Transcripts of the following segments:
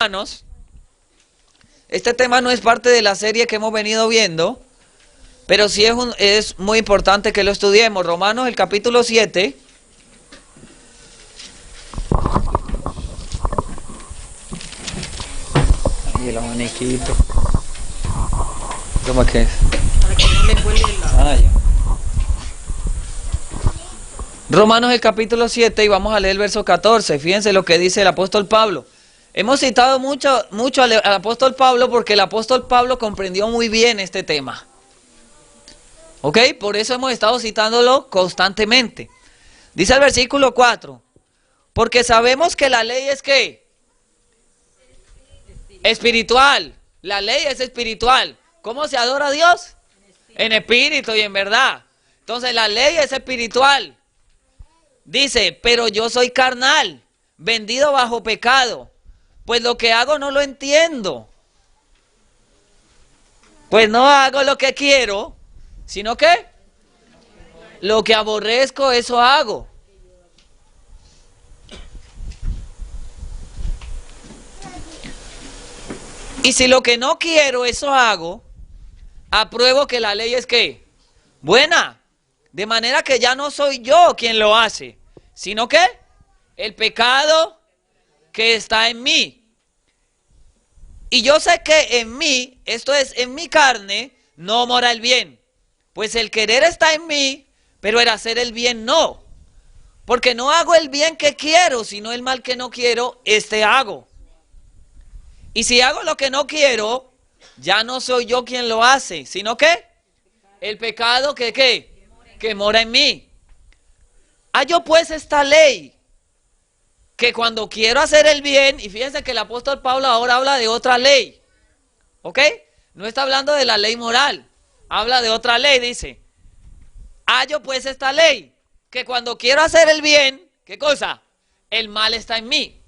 Romanos. Este tema no es parte de la serie que hemos venido viendo, pero sí es muy importante que lo estudiemos. Romanos, el capítulo 7. Y el abaniquito. ¿Cómo que es? Para que no le huele la... Ya. Romanos, el capítulo 7, y vamos a leer el verso 14. Fíjense lo que dice el apóstol Pablo. Hemos citado mucho al apóstol Pablo porque el apóstol Pablo comprendió muy bien este tema. ¿Ok? Por eso hemos estado citándolo constantemente. Dice el versículo 4. Porque sabemos que la ley es ¿qué? Espiritual. La ley es espiritual. ¿Cómo se adora a Dios? En espíritu y en verdad. Entonces la ley es espiritual. Dice, pero yo soy carnal, vendido bajo pecado. Pues lo que hago no lo entiendo. Pues no hago lo que quiero, sino que lo que aborrezco, eso hago. Y si lo que no quiero, eso hago, apruebo que la ley es ¿qué? Buena. De manera que ya no soy yo quien lo hace, sino que el pecado que está en mí. Y yo sé que en mí, esto es, en mi carne, no mora el bien. Pues el querer está en mí, pero el hacer el bien no. Porque no hago el bien que quiero, sino el mal que no quiero, este hago. Y si hago lo que no quiero, ya no soy yo quien lo hace, sino que el pecado que ¿qué? Que mora en mí. Hallo pues esta ley, que cuando quiero hacer el bien, y fíjense que el apóstol Pablo ahora habla de otra ley, ¿ok? No está hablando de la ley moral, habla de otra ley, dice, hallo pues esta ley, que cuando quiero hacer el bien, ¿qué cosa? El mal está en mí.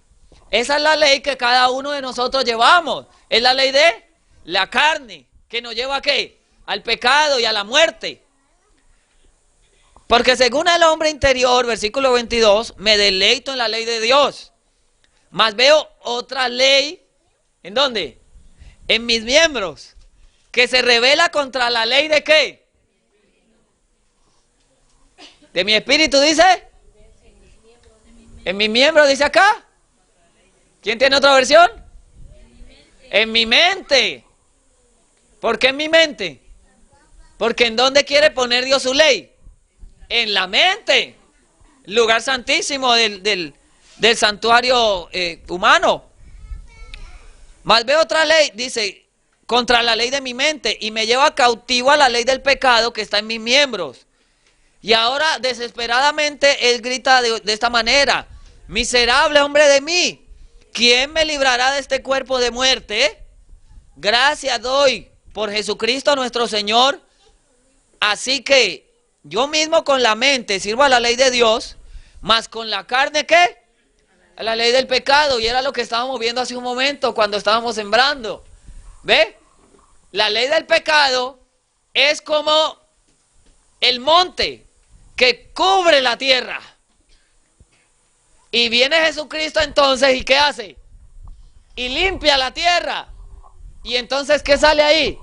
Esa es la ley que cada uno de nosotros llevamos, es la ley de la carne, que nos lleva ¿a qué? Al pecado y a la muerte. Porque según el hombre interior, versículo 22, me deleito en la ley de Dios. Mas veo otra ley, ¿en dónde? En mis miembros, que se rebela contra la ley de ¿qué? De mi espíritu, dice. En mis miembros, dice acá. ¿Quién tiene otra versión? En mi mente. ¿Por qué en mi mente? Porque ¿en dónde quiere poner Dios su ley? En la mente, lugar santísimo del santuario humano. Mas veo otra ley, dice, contra la ley de mi mente, y me lleva cautivo a la ley del pecado que está en mis miembros. Y ahora desesperadamente él grita de esta manera, miserable hombre de mí, ¿quién me librará de este cuerpo de muerte? Gracias doy por Jesucristo nuestro Señor. Así que yo mismo con la mente sirvo a la ley de Dios, mas con la carne, ¿qué? A la ley del pecado. Y era lo que estábamos viendo hace un momento cuando estábamos sembrando. ¿Ve? La ley del pecado es como el monte que cubre la tierra. Y viene Jesucristo entonces, ¿y qué hace? Y limpia la tierra. Y entonces, ¿qué sale ahí?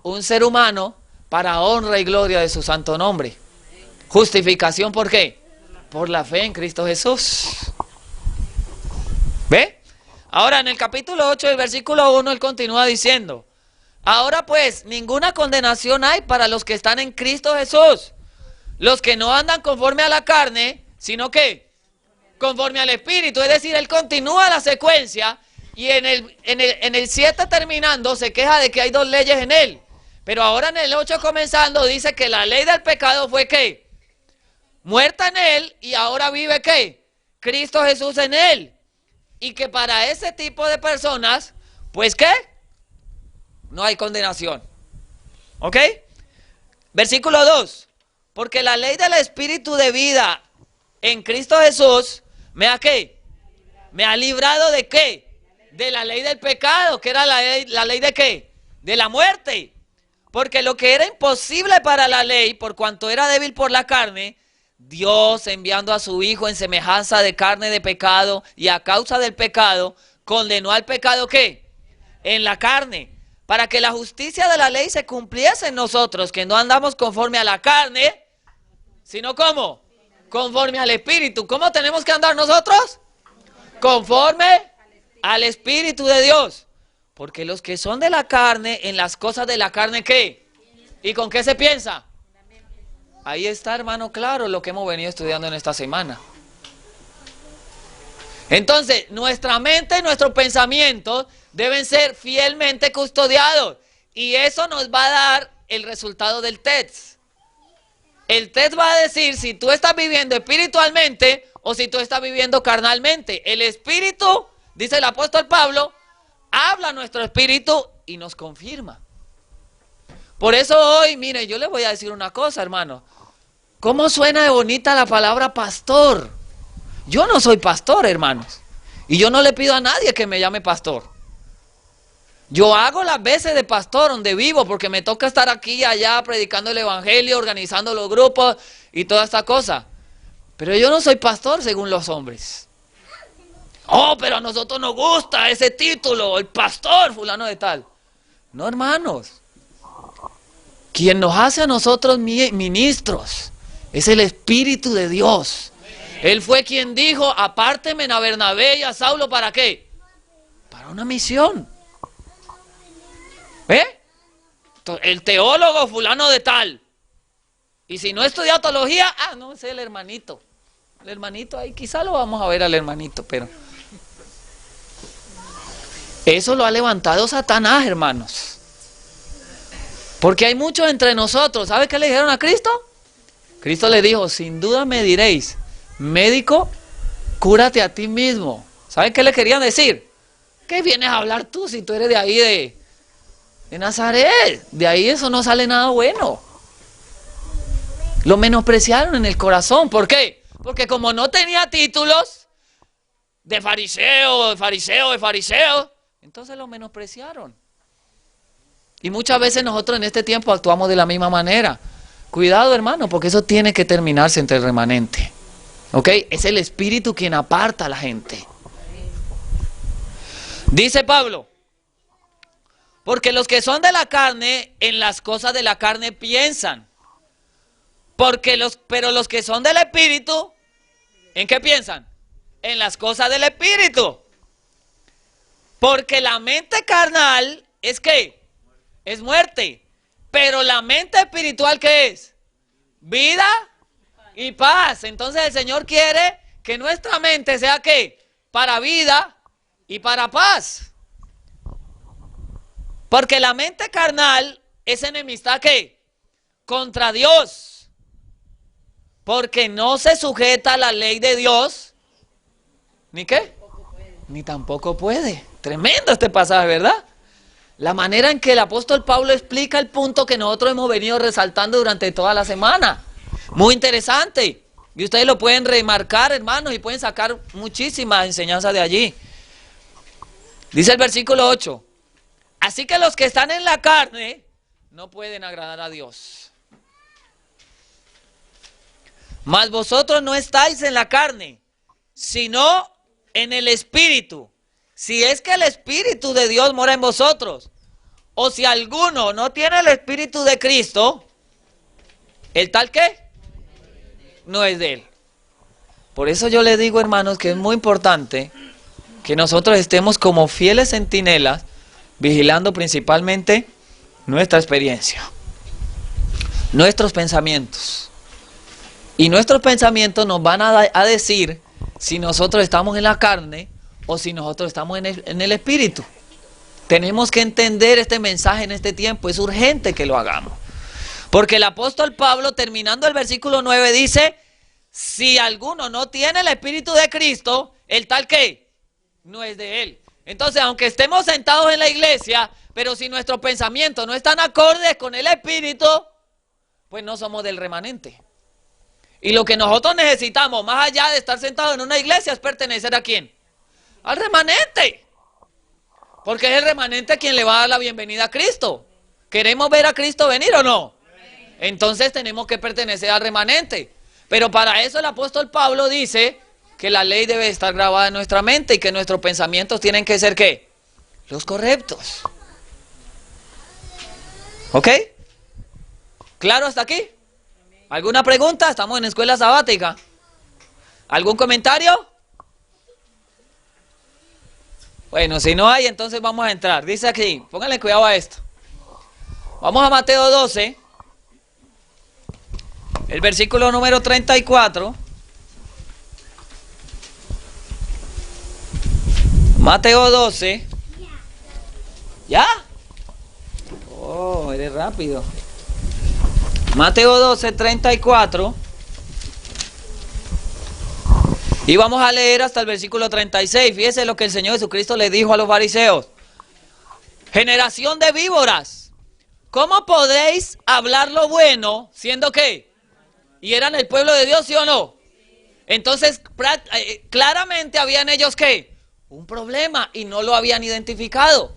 Un ser humano para honra y gloria de su santo nombre. Justificación, ¿por qué? Por la fe en Cristo Jesús. ¿Ve? Ahora en el capítulo 8 del versículo 1 él continúa diciendo, ahora pues ninguna condenación hay para los que están en Cristo Jesús, los que no andan conforme a la carne, sino que conforme al Espíritu. Es decir, él continúa la secuencia y en el 7 terminando se queja de que hay dos leyes en él. Pero ahora en el 8 comenzando dice que la ley del pecado fue ¿qué? Muerta en él y ahora vive ¿qué? Cristo Jesús en él. Y que para ese tipo de personas, pues ¿qué? No hay condenación. ¿Ok? Versículo 2. Porque la ley del Espíritu de vida en Cristo Jesús, ¿me ha qué? Me ha librado de ¿qué? De la ley del pecado, que era la ley de ¿qué? De la muerte. Porque lo que era imposible para la ley, por cuanto era débil por la carne, Dios enviando a su Hijo en semejanza de carne de pecado y a causa del pecado, condenó al pecado, ¿qué? En la carne, para que la justicia de la ley se cumpliese en nosotros, que no andamos conforme a la carne, sino ¿cómo? Conforme al Espíritu. ¿Cómo tenemos que andar nosotros? Conforme al Espíritu de Dios. Porque los que son de la carne, en las cosas de la carne, ¿qué? ¿Y con qué se piensa? Ahí está, hermano, claro, lo que hemos venido estudiando en esta semana. Entonces, nuestra mente y nuestros pensamientos deben ser fielmente custodiados. Y eso nos va a dar el resultado del test. El test va a decir si tú estás viviendo espiritualmente o si tú estás viviendo carnalmente. El espíritu, dice el apóstol Pablo, habla a nuestro espíritu y nos confirma. Por eso hoy, mire, yo les voy a decir una cosa, hermano. ¿Cómo suena de bonita la palabra pastor? Yo no soy pastor, hermanos. Y yo no le pido a nadie que me llame pastor. Yo hago las veces de pastor donde vivo porque me toca estar aquí y allá predicando el evangelio, organizando los grupos y toda esta cosa. Pero yo no soy pastor según los hombres. Oh, pero a nosotros nos gusta ese título, el pastor fulano de tal. No, hermanos. Quien nos hace a nosotros ministros es el Espíritu de Dios. Él fue quien dijo, apárteme a Bernabé y a Saulo, ¿para qué? Para una misión. ¿Ve? El teólogo fulano de tal. Y si no estudia teología, no, ese es el hermanito. El hermanito ahí, quizá lo vamos a ver al hermanito, pero... Eso lo ha levantado Satanás, hermanos. Porque hay muchos entre nosotros. ¿Sabe qué le dijeron a Cristo? Cristo le dijo, sin duda me diréis, médico, cúrate a ti mismo. ¿Saben qué le querían decir? ¿Qué vienes a hablar tú si tú eres de ahí de Nazaret? De ahí eso no sale nada bueno. Lo menospreciaron en el corazón. ¿Por qué? Porque como no tenía títulos de fariseo, entonces lo menospreciaron. Y muchas veces nosotros en este tiempo actuamos de la misma manera. Cuidado, hermano, porque eso tiene que terminarse entre el remanente. ¿Ok? Es el Espíritu quien aparta a la gente. Dice Pablo, porque los que son de la carne, en las cosas de la carne piensan. Pero los que son del Espíritu, ¿en qué piensan? En las cosas del Espíritu. Porque la mente carnal es ¿qué? Es muerte. Pero la mente espiritual, ¿qué es? Vida y paz. Entonces el Señor quiere que nuestra mente sea ¿qué? Para vida y para paz. Porque la mente carnal es enemistad ¿qué? Contra Dios. Porque no se sujeta a la ley de Dios. ¿Ni qué? Ni tampoco puede. Tremendo este pasaje, ¿verdad? La manera en que el apóstol Pablo explica el punto que nosotros hemos venido resaltando durante toda la semana. Muy interesante. Y ustedes lo pueden remarcar, hermanos, y pueden sacar muchísimas enseñanzas de allí. Dice el versículo 8. Así que los que están en la carne no pueden agradar a Dios. Mas vosotros no estáis en la carne, sino en el Espíritu. Si es que el Espíritu de Dios mora en vosotros, o si alguno no tiene el Espíritu de Cristo, ¿el tal qué? No es de él. Por eso yo les digo, hermanos, que es muy importante que nosotros estemos como fieles centinelas, vigilando principalmente nuestra experiencia, nuestros pensamientos. Y nuestros pensamientos nos van a decir si nosotros estamos en la carne o si nosotros estamos en el Espíritu. Tenemos que entender este mensaje en este tiempo. Es urgente que lo hagamos. Porque el apóstol Pablo, terminando el versículo 9, dice, si alguno no tiene el Espíritu de Cristo, ¿el tal qué? No es de él. Entonces, aunque estemos sentados en la iglesia, pero si nuestros pensamientos no están acordes con el Espíritu, pues no somos del remanente. Y lo que nosotros necesitamos, más allá de estar sentados en una iglesia, es pertenecer ¿a quién? Al remanente. Porque es el remanente quien le va a dar la bienvenida a Cristo. ¿Queremos ver a Cristo venir o no? Entonces tenemos que pertenecer al remanente. Pero para eso el apóstol Pablo dice, que la ley debe estar grabada en nuestra mente y que nuestros pensamientos tienen que ser ¿qué? Los correctos. ¿Ok? ¿Claro hasta aquí? ¿Alguna pregunta? Estamos en escuela sabática. ¿Algún comentario? Bueno, si no hay, entonces vamos a entrar. Dice aquí, pónganle cuidado a esto. Vamos a Mateo 12, el versículo número 34. Mateo 12. ¿Ya? Oh, eres rápido. Mateo 12, 34. Y vamos a leer hasta el versículo 36. Fíjese lo que el Señor Jesucristo le dijo a los fariseos. Generación de víboras, ¿cómo podéis hablar lo bueno siendo qué? ¿Y eran el pueblo de Dios, sí o no? Entonces, claramente habían ellos ¿qué? Un problema y no lo habían identificado.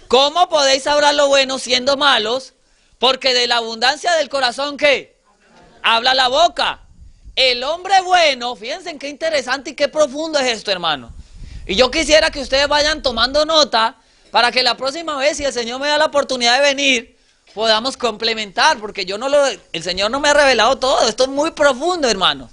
¿Cómo podéis hablar lo bueno siendo malos? Porque de la abundancia del corazón ¿qué? Habla la boca. El hombre bueno, fíjense en qué interesante y qué profundo es esto, hermano. Y yo quisiera que ustedes vayan tomando nota para que la próxima vez, si el Señor me da la oportunidad de venir, podamos complementar, porque el Señor no me ha revelado todo. Esto es muy profundo, hermano.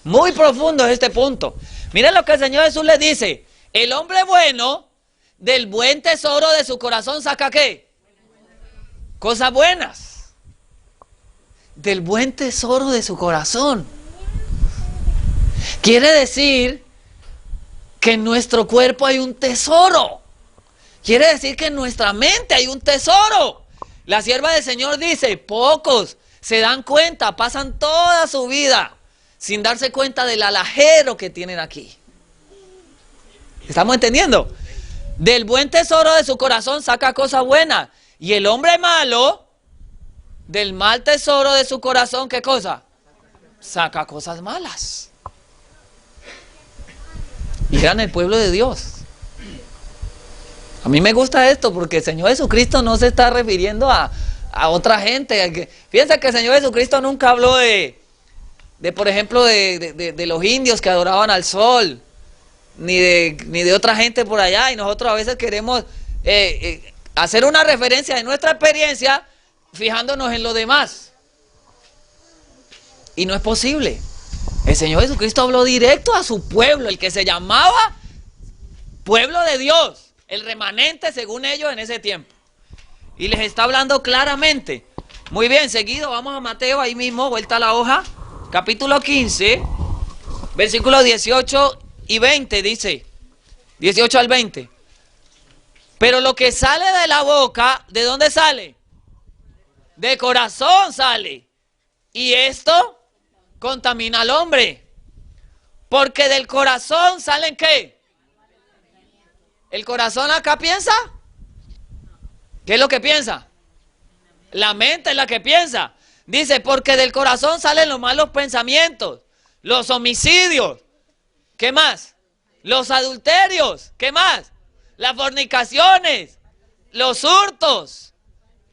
Muy profundo es este punto. Miren lo que el Señor Jesús les dice. El hombre bueno, del buen tesoro de su corazón saca ¿qué? Cosas buenas. Del buen tesoro de su corazón. Quiere decir que en nuestro cuerpo hay un tesoro. Quiere decir que en nuestra mente hay un tesoro. La sierva del Señor dice, pocos se dan cuenta, pasan toda su vida sin darse cuenta del alajero que tienen aquí. ¿Estamos entendiendo? Del buen tesoro de su corazón saca cosas buenas. Y el hombre malo, del mal tesoro de su corazón, ¿qué cosa? Saca cosas malas. Y eran el pueblo de Dios. A mí me gusta esto porque el Señor Jesucristo no se está refiriendo a otra gente. Fíjense que el Señor Jesucristo nunca habló por ejemplo, de los indios que adoraban al sol, ni de otra gente por allá. Y nosotros a veces queremos hacer una referencia de nuestra experiencia fijándonos en lo demás. Y no es posible. El Señor Jesucristo habló directo a su pueblo, el que se llamaba pueblo de Dios, el remanente según ellos en ese tiempo. Y les está hablando claramente. Muy bien, seguido vamos a Mateo, ahí mismo, vuelta a la hoja, capítulo 15, versículos 18 y 20, dice, 18 al 20. Pero lo que sale de la boca, ¿de dónde sale? De corazón sale. Y esto contamina al hombre. Porque del corazón salen ¿qué? ¿El corazón acá piensa? ¿Qué es lo que piensa? La mente es la que piensa. Dice, porque del corazón salen los malos pensamientos, los homicidios. ¿Qué más? Los adulterios. ¿Qué más? Las fornicaciones, los hurtos,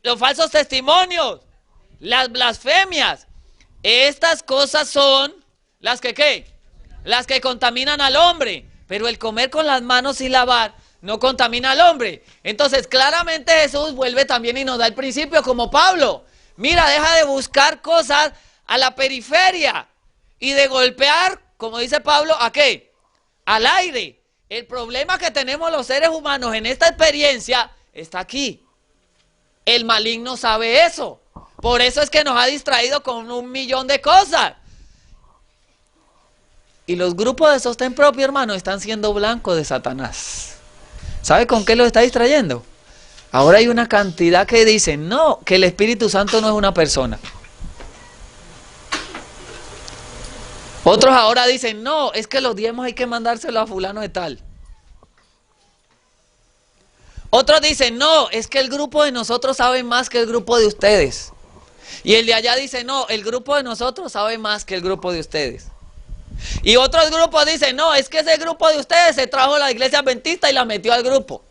los falsos testimonios, las blasfemias. Estas cosas son las que ¿qué? Las que contaminan al hombre. Pero el comer con las manos sin lavar no contamina al hombre. Entonces claramente Jesús vuelve también y nos da el principio como Pablo. Mira, deja de buscar cosas a la periferia y de golpear, como dice Pablo, ¿a qué? Al aire. El problema que tenemos los seres humanos en esta experiencia está aquí. El maligno sabe eso. Por eso es que nos ha distraído con 1.000.000 de cosas. Y los grupos de sostén propio, hermano, están siendo blancos de Satanás. ¿Sabe con qué los está distrayendo? Ahora hay una cantidad que dicen, no, que el Espíritu Santo no es una persona. Otros ahora dicen, no, es que los diezmos hay que mandárselo a fulano de tal. Otros dicen, no, es que el grupo de nosotros sabe más que el grupo de ustedes. Y el de allá dice, no, el grupo de nosotros sabe más que el grupo de ustedes. Y otros grupos dicen, no, es que ese grupo de ustedes se trajo a la iglesia adventista y la metió al grupo.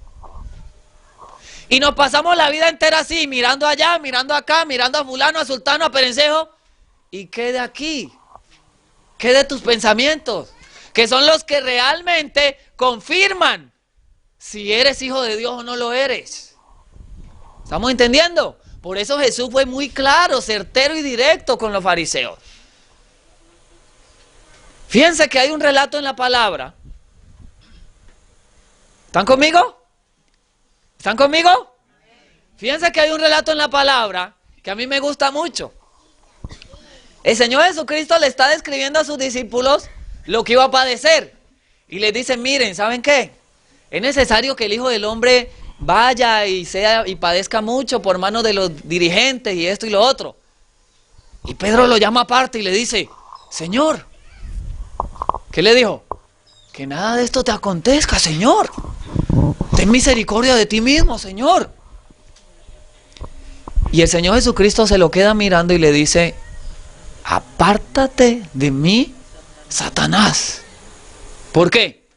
Y nos pasamos la vida entera así, mirando allá, mirando acá, mirando a fulano, a sultano, a perencejo. ¿Y qué de aquí? ¿Qué de tus pensamientos? Que son los que realmente confirman si eres hijo de Dios o no lo eres. ¿Estamos entendiendo? Por eso Jesús fue muy claro, certero y directo con los fariseos. Fíjense que hay un relato en la palabra. ¿Están conmigo? ¿Están conmigo? Fíjense que hay un relato en la palabra que a mí me gusta mucho. El Señor Jesucristo le está describiendo a sus discípulos lo que iba a padecer. Y les dice, miren, ¿saben qué? Es necesario que el Hijo del Hombre vaya y padezca mucho por manos de los dirigentes y esto y lo otro. Y Pedro lo llama aparte y le dice, Señor, ¿qué le dijo? Que nada de esto te acontezca, Señor. Ten misericordia de ti mismo, Señor. Y el Señor Jesucristo se lo queda mirando y le dice, apártate de mí, Satanás. ¿Por qué?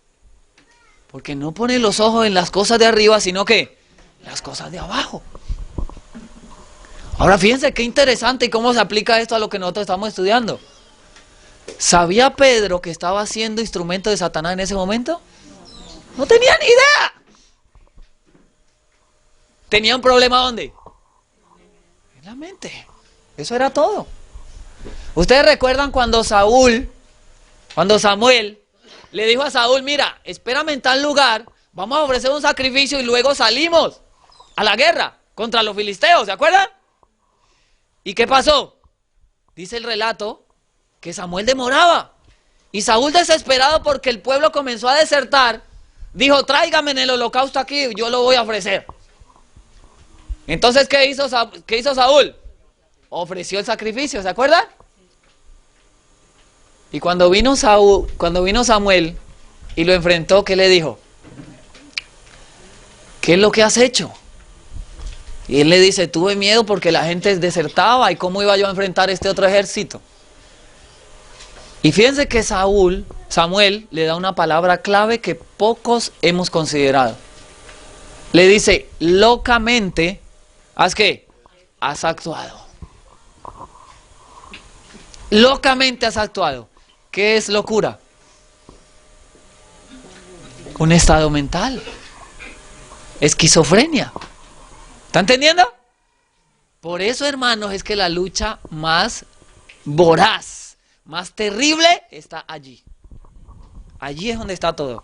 Porque no pones los ojos en las cosas de arriba, sino que las cosas de abajo. Ahora fíjense qué interesante y cómo se aplica esto a lo que nosotros estamos estudiando. ¿Sabía Pedro que estaba siendo instrumento de Satanás en ese momento? No tenía ni idea. ¿Tenía un problema dónde? En la mente. Eso era todo. Ustedes recuerdan cuando Samuel le dijo a Saúl, mira, espérame en tal lugar, vamos a ofrecer un sacrificio y luego salimos a la guerra contra los filisteos, ¿se acuerdan? ¿Y qué pasó? Dice el relato que Samuel demoraba y Saúl, desesperado porque el pueblo comenzó a desertar, dijo, tráigame en el holocausto aquí, yo lo voy a ofrecer. Entonces, ¿qué hizo Saúl? Ofreció el sacrificio, ¿se acuerdan? Y cuando vino Samuel y lo enfrentó, ¿qué le dijo? ¿Qué es lo que has hecho? Y él le dice, tuve miedo porque la gente desertaba y cómo iba yo a enfrentar este otro ejército. Y fíjense que Samuel le da una palabra clave que pocos hemos considerado. Le dice, locamente, ¿has qué? Has actuado. Locamente has actuado. ¿Qué es locura? Un estado mental. Esquizofrenia. ¿Está entendiendo? Por eso, hermanos, es que la lucha más voraz, más terrible, está allí. Allí es donde está todo.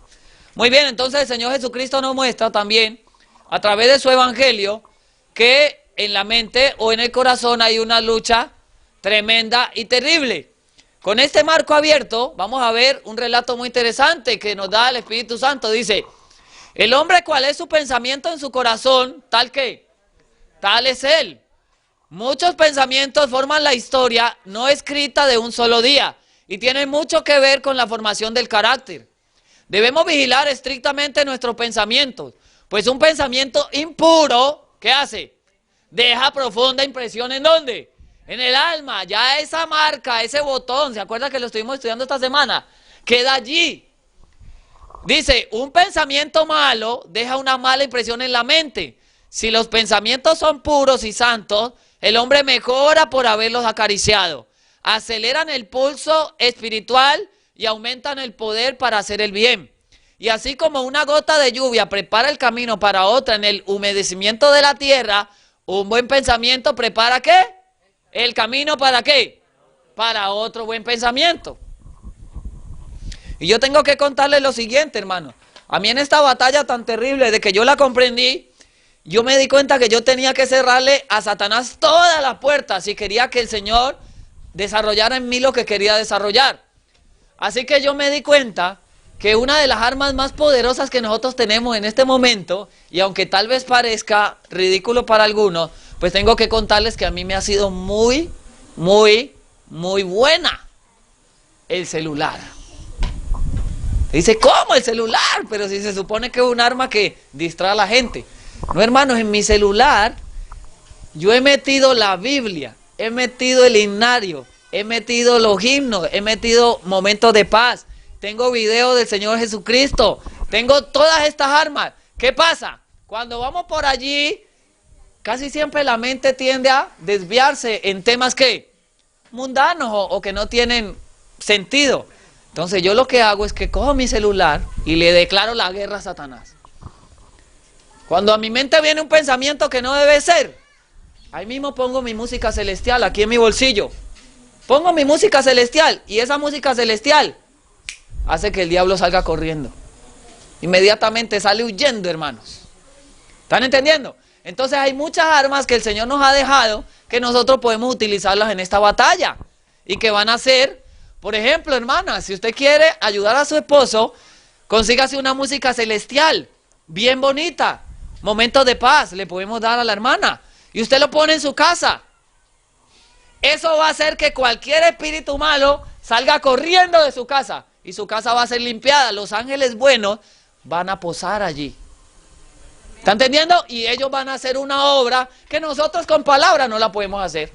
Muy bien, entonces el Señor Jesucristo nos muestra también, a través de su evangelio, que en la mente o en el corazón hay una lucha tremenda y terrible. Con este marco abierto, vamos a ver un relato muy interesante que nos da el Espíritu Santo. Dice, el hombre, ¿cuál es su pensamiento en su corazón? Tal es él. Muchos pensamientos forman la historia no escrita de un solo día y tienen mucho que ver con la formación del carácter. Debemos vigilar estrictamente nuestros pensamientos, pues un pensamiento impuro, ¿qué hace? Deja profunda impresión ¿en dónde? En el alma. Ya esa marca, ese botón, ¿se acuerda que lo estuvimos estudiando esta semana? Queda allí. Dice, un pensamiento malo deja una mala impresión en la mente. Si los pensamientos son puros y santos, el hombre mejora por haberlos acariciado. Aceleran el pulso espiritual y aumentan el poder para hacer el bien. Y así como una gota de lluvia prepara el camino para otra en el humedecimiento de la tierra, un buen pensamiento prepara ¿qué? El camino ¿para qué? Para otro buen pensamiento. Y yo tengo que contarles lo siguiente, hermano. A mí en esta batalla tan terrible de que yo la comprendí, yo me di cuenta que yo tenía que cerrarle a Satanás todas las puertas si quería que el Señor desarrollara en mí lo que quería desarrollar. Así que yo me di cuenta que una de las armas más poderosas que nosotros tenemos en este momento, y aunque tal vez parezca ridículo para algunos, pues tengo que contarles que a mí me ha sido muy, muy, muy buena el celular. Dice, ¿cómo el celular? Pero si se supone que es un arma que distrae a la gente. No, hermanos, en mi celular yo he metido la Biblia, he metido el himnario, he metido los himnos, he metido momentos de paz, tengo videos del Señor Jesucristo, tengo todas estas armas. ¿Qué pasa? Cuando vamos por allí, casi siempre la mente tiende a desviarse en temas que mundanos o que no tienen sentido. Entonces yo lo que hago es que cojo mi celular y le declaro la guerra a Satanás. Cuando a mi mente viene un pensamiento que no debe ser, ahí mismo pongo mi música celestial aquí en mi bolsillo. Pongo mi música celestial y esa música celestial hace que el diablo salga corriendo. Inmediatamente sale huyendo, hermanos. ¿Están entendiendo? Entonces hay muchas armas que el Señor nos ha dejado que nosotros podemos utilizarlas en esta batalla. Y que van a ser, por ejemplo, hermana, si usted quiere ayudar a su esposo, consígase una música celestial, bien bonita. Momentos de paz le podemos dar a la hermana. Y usted lo pone en su casa. Eso va a hacer que cualquier espíritu malo salga corriendo de su casa. Y su casa va a ser limpiada. Los ángeles buenos van a posar allí. ¿Está entendiendo? Y ellos van a hacer una obra que nosotros con palabras no la podemos hacer.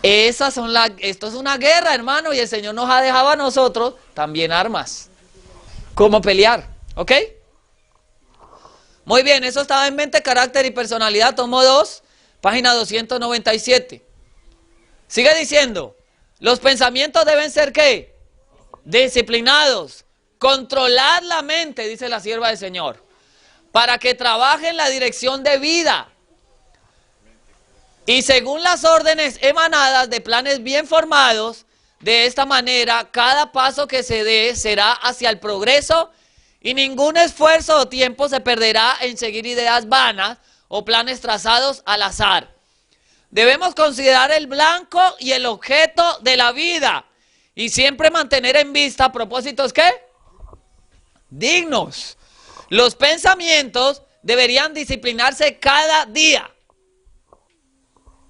Esto es una guerra, hermano. Y el Señor nos ha dejado a nosotros también armas. ¿Cómo pelear? ¿Ok? Muy bien, eso estaba en mente, carácter y personalidad, tomo 2, página 297. Sigue diciendo, los pensamientos deben ser ¿qué? Disciplinados, controlar la mente, dice la sierva del Señor, para que trabaje en la dirección de vida. Y según las órdenes emanadas de planes bien formados, de esta manera, cada paso que se dé será hacia el progreso y ningún esfuerzo o tiempo se perderá en seguir ideas vanas o planes trazados al azar. Debemos considerar el blanco y el objeto de la vida y siempre mantener en vista propósitos ¿qué? Dignos. Los pensamientos deberían disciplinarse cada día.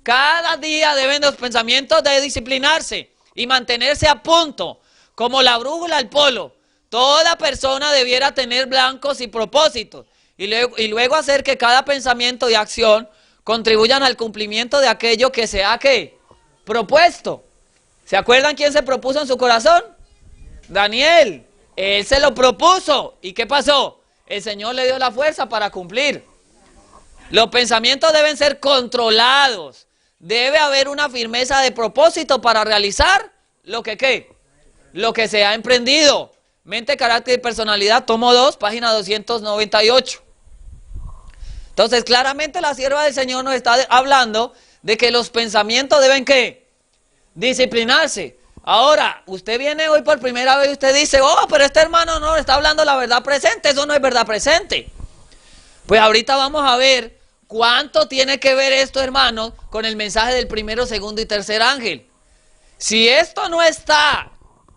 Cada día deben los pensamientos de disciplinarse y mantenerse a punto, como la brújula al polo. Toda persona debiera tener blancos y propósitos y luego hacer que cada pensamiento y acción contribuyan al cumplimiento de aquello que se ha ¿qué? Propuesto. ¿Se acuerdan quién se propuso en su corazón? Daniel. Él se lo propuso. ¿Y qué pasó? El Señor le dio la fuerza para cumplir. Los pensamientos deben ser controlados. Debe haber una firmeza de propósito para realizar lo que ¿qué? Lo que se ha emprendido. Mente, carácter y personalidad, tomo 2, página 298. Entonces, claramente la sierva del Señor nos está hablando de que los pensamientos deben ¿qué? Disciplinarse. Ahora, usted viene hoy por primera vez y usted dice, oh, pero este hermano no está hablando la verdad presente, eso no es verdad presente. Pues ahorita vamos a ver cuánto tiene que ver esto, hermanos, con el mensaje del primero, segundo y tercer ángel. Si esto no está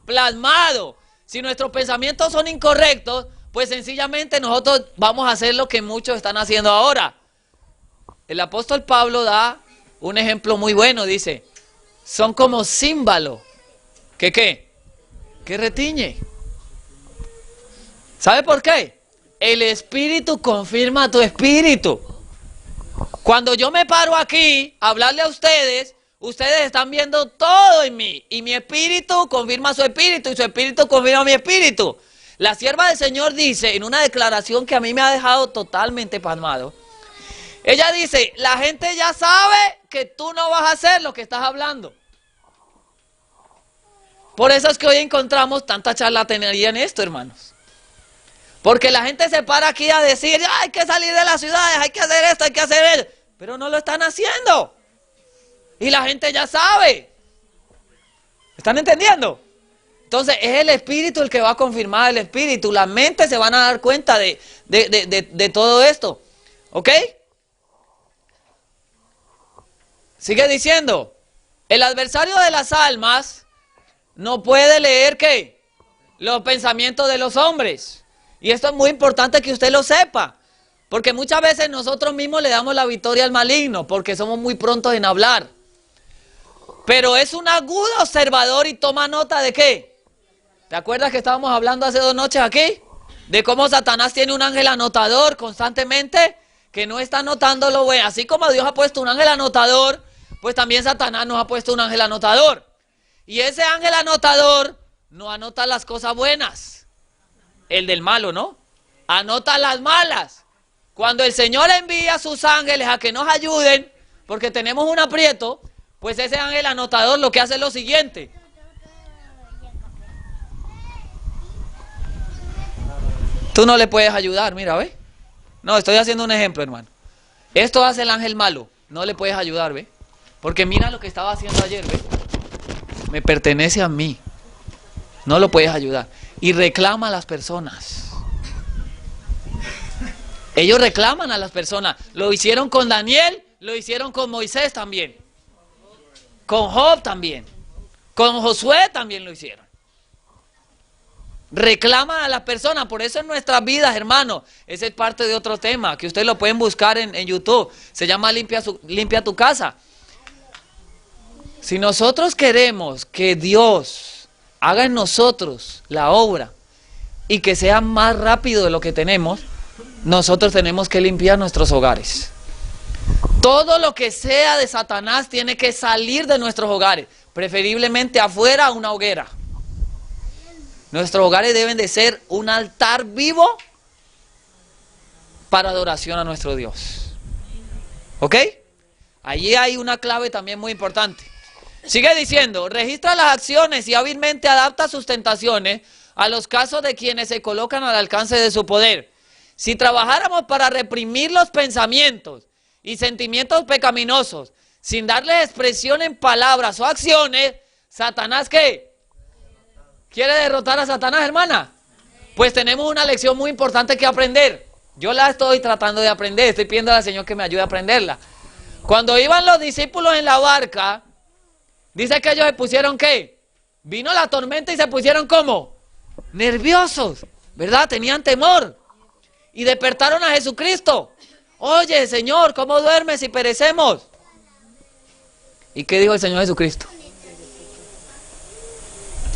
plasmado, si nuestros pensamientos son incorrectos, pues sencillamente nosotros vamos a hacer lo que muchos están haciendo ahora. El apóstol Pablo da un ejemplo muy bueno, dice, son como címbalo. ¿Qué qué? Que retiñe. ¿Sabe por qué? El espíritu confirma a tu espíritu. Cuando yo me paro aquí a hablarle a ustedes, ustedes están viendo todo en mí. Y mi espíritu confirma su espíritu y su espíritu confirma mi espíritu. La sierva del Señor dice en una declaración que a mí me ha dejado totalmente pasmado. Ella dice, la gente ya sabe que tú no vas a hacer lo que estás hablando. Por eso es que hoy encontramos tanta charlatanería en esto, hermanos. Porque la gente se para aquí a decir, hay que salir de las ciudades, hay que hacer esto, hay que hacer eso. Pero no lo están haciendo. Y la gente ya sabe. ¿Están entendiendo? Entonces es el espíritu el que va a confirmar el espíritu. La mente se van a dar cuenta de todo esto. ¿Ok? Sigue diciendo, el adversario de las almas no puede leer ¿qué? Los pensamientos de los hombres. Y esto es muy importante que usted lo sepa. Porque muchas veces nosotros mismos le damos la victoria al maligno porque somos muy prontos en hablar. Pero es un agudo observador y toma nota de ¿qué? ¿Te acuerdas que estábamos hablando hace 2 noches aquí? De cómo Satanás tiene un ángel anotador constantemente que no está anotando lo bueno. Así como Dios ha puesto un ángel anotador, pues también Satanás nos ha puesto un ángel anotador. Y ese ángel anotador no anota las cosas buenas. El del malo, ¿no? Anota las malas. Cuando el Señor envía a sus ángeles a que nos ayuden, porque tenemos un aprieto, pues ese ángel anotador lo que hace es lo siguiente. Tú no le puedes ayudar, mira, ¿ve? No, estoy haciendo un ejemplo, hermano. Esto hace el ángel malo, no le puedes ayudar, ¿ve? Porque mira lo que estaba haciendo ayer, ¿ve? Me pertenece a mí. No lo puedes ayudar. Y reclama a las personas. Ellos reclaman a las personas. Lo hicieron con Daniel, lo hicieron con Moisés también. Con Job también. Con Josué también lo hicieron. Reclaman a las personas. Por eso en nuestras vidas, hermanos, ese es parte de otro tema, que ustedes lo pueden buscar en YouTube. Se llama Limpia tu casa. Si nosotros queremos que Dios haga en nosotros la obra y que sea más rápido de lo que tenemos, nosotros tenemos que limpiar nuestros hogares. Todo lo que sea de Satanás tiene que salir de nuestros hogares, preferiblemente afuera a una hoguera. Nuestros hogares deben de ser un altar vivo para adoración a nuestro Dios. ¿Ok? Allí hay una clave también muy importante. Sigue diciendo, registra las acciones y hábilmente adapta sus tentaciones a los casos de quienes se colocan al alcance de su poder. Si trabajáramos para reprimir los pensamientos y sentimientos pecaminosos, sin darles expresión en palabras o acciones, ¿Satanás qué? ¿Quiere derrotar a Satanás, hermana? Pues tenemos una lección muy importante que aprender. Yo la estoy tratando de aprender, estoy pidiendo al Señor que me ayude a aprenderla. Cuando iban los discípulos en la barca, dice que ellos se pusieron ¿qué? Vino la tormenta y se pusieron ¿cómo? Nerviosos, ¿verdad? Tenían temor. Y despertaron a Jesucristo. Oye, Señor, ¿cómo duermes si perecemos? ¿Y qué dijo el Señor Jesucristo?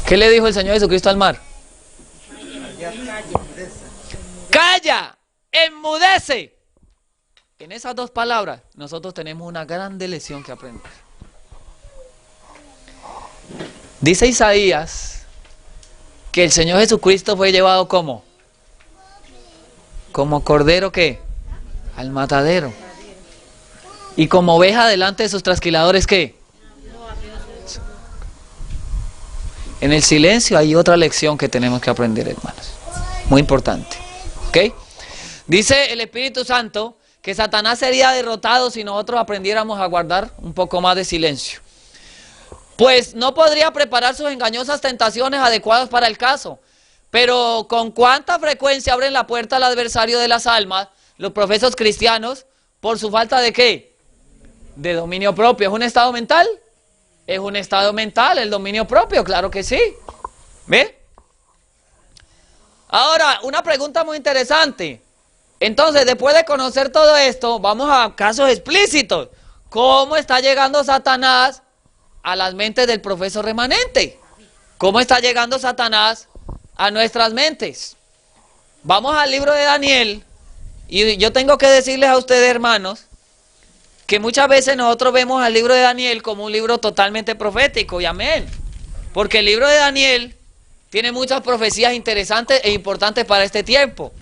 ¿Qué le dijo el Señor Jesucristo al mar? Calla, enmudece. En esas dos palabras, nosotros tenemos una grande lección que aprender. Dice Isaías que el Señor Jesucristo fue llevado ¿cómo? Como cordero ¿qué? Al matadero. Y como oveja delante de sus trasquiladores ¿qué? En el silencio hay otra lección que tenemos que aprender, hermanos. Muy importante. ¿Ok? Dice el Espíritu Santo que Satanás sería derrotado si nosotros aprendiéramos a guardar un poco más de silencio. Pues no podría preparar sus engañosas tentaciones adecuadas para el caso. Pero con cuánta frecuencia abren la puerta al adversario de las almas, los profesos cristianos, por su falta de ¿qué? De dominio propio. ¿Es un estado mental? Es un estado mental, el dominio propio, claro que sí. ¿Ve? Ahora, una pregunta muy interesante. Entonces, después de conocer todo esto, vamos a casos explícitos. ¿Cómo está llegando Satanás a las mentes del profeso remanente? ¿Cómo está llegando Satanás a nuestras mentes? Vamos al libro de Daniel. Y yo tengo que decirles a ustedes, hermanos, que muchas veces nosotros vemos al libro de Daniel como un libro totalmente profético, y amén. Porque el libro de Daniel tiene muchas profecías interesantes e importantes para este tiempo.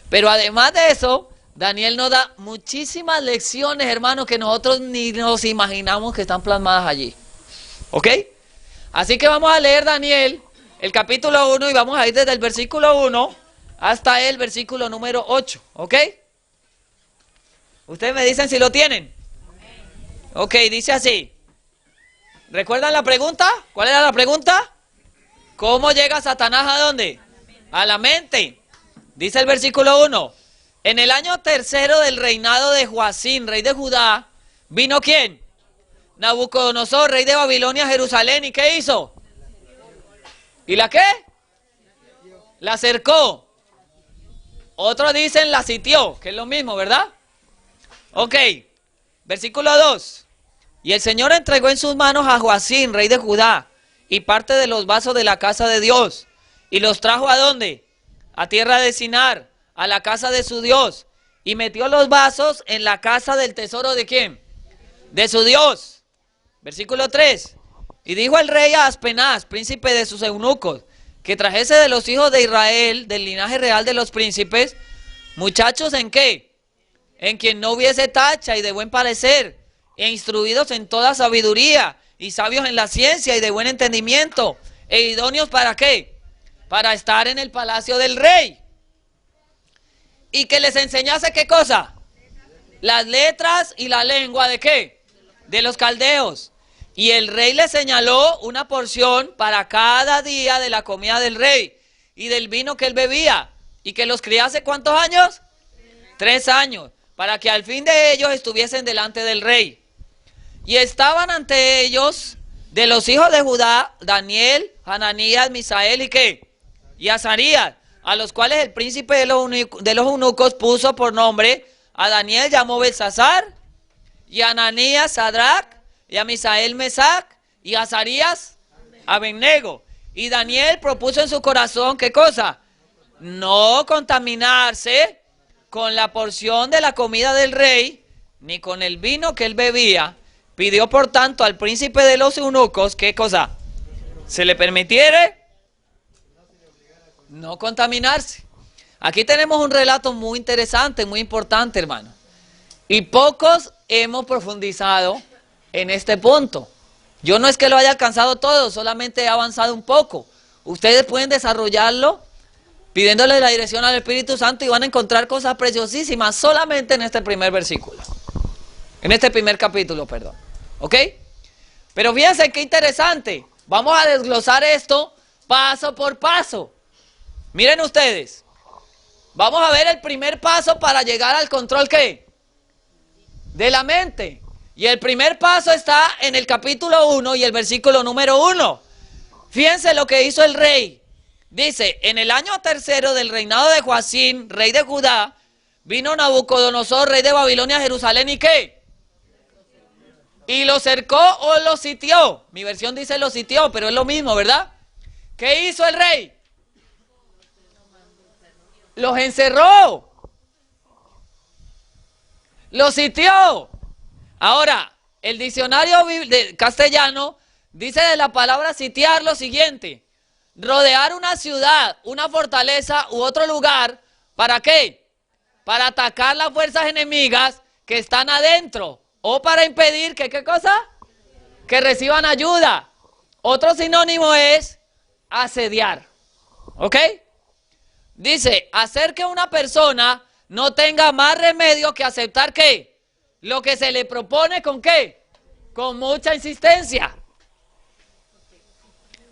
Pero además de eso, Daniel nos da muchísimas lecciones, hermanos, que nosotros ni nos imaginamos que están plasmadas allí. ¿Ok? Así que vamos a leer Daniel, el capítulo 1, y vamos a ir desde el versículo 1 hasta el versículo número 8. ¿Ok? Ustedes me dicen si lo tienen. Ok, dice así. ¿Recuerdan la pregunta? ¿Cuál era la pregunta? ¿Cómo llega Satanás a dónde? A la mente. Dice el versículo 1. En el año tercero del reinado de Joacim, rey de Judá, ¿vino quién? Nabucodonosor, rey de Babilonia, a Jerusalén. ¿Y qué hizo? ¿Y la qué? La cercó. Otros dicen la sitió, que es lo mismo, ¿verdad? Ok. Versículo 2. Y el Señor entregó en sus manos a Joacim, rey de Judá, y parte de los vasos de la casa de Dios, y los trajo ¿a dónde? A tierra de Sinar, a la casa de su Dios, y metió los vasos en la casa del tesoro ¿de quién? De su Dios. Versículo 3. Y dijo el rey a Aspenaz, príncipe de sus eunucos, que trajese de los hijos de Israel, del linaje real de los príncipes, muchachos ¿en qué? En quien no hubiese tacha y de buen parecer, e instruidos en toda sabiduría, y sabios en la ciencia y de buen entendimiento, e idóneos ¿para qué? Para estar en el palacio del rey. y que les enseñase ¿qué cosa? Las letras y la lengua ¿de qué? De los caldeos. Y el rey le señaló una porción para cada día de la comida del rey y del vino que él bebía, y que los criase ¿cuántos años? 3 años, para que al fin de ellos estuviesen delante del rey. Y estaban ante ellos de los hijos de Judá, Daniel, Hananías, Misael y ¿qué? Y Azarías, a los cuales el príncipe de los eunucos puso por nombre. A Daniel llamó Belsasar, y a Hananías Sadrach, y a Misael Mesac, y a Azarías Abednego. Y Daniel propuso en su corazón ¿qué cosa? No contaminarse con la porción de la comida del rey, ni con el vino que él bebía. Pidió por tanto al príncipe de los eunucos, ¿qué cosa? Se le permitiere no contaminarse. Aquí tenemos un relato muy interesante, muy importante, hermano. Y pocos hemos profundizado en este punto. Yo no es que lo haya alcanzado todo, solamente he avanzado un poco. Ustedes pueden desarrollarlo pidiéndole la dirección al Espíritu Santo y van a encontrar cosas preciosísimas solamente en este primer versículo. En este primer capítulo, perdón. ¿Ok? Pero fíjense qué interesante. Vamos a desglosar esto paso por paso. Miren ustedes. Vamos a ver el primer paso para llegar al control ¿qué? De la mente. Y el primer paso está en el capítulo 1 y el versículo número 1. Fíjense lo que hizo el rey. Dice, en el año 3 del reinado de Joacim, rey de Judá, vino Nabucodonosor, rey de Babilonia, a Jerusalén, ¿y qué? Y lo cercó o lo sitió. Mi versión dice lo sitió, pero es lo mismo, ¿verdad? ¿Qué hizo el rey? Los encerró. Los sitió. Ahora, el diccionario de castellano dice de la palabra sitiar lo siguiente: rodear una ciudad, una fortaleza u otro lugar, ¿para qué? Para atacar las fuerzas enemigas que están adentro, o para impedir que, ¿qué cosa? Que reciban ayuda. Otro sinónimo es asediar, ¿ok? Dice, hacer que una persona no tenga más remedio que aceptar ¿qué? Lo que se le propone ¿con qué? Con mucha insistencia.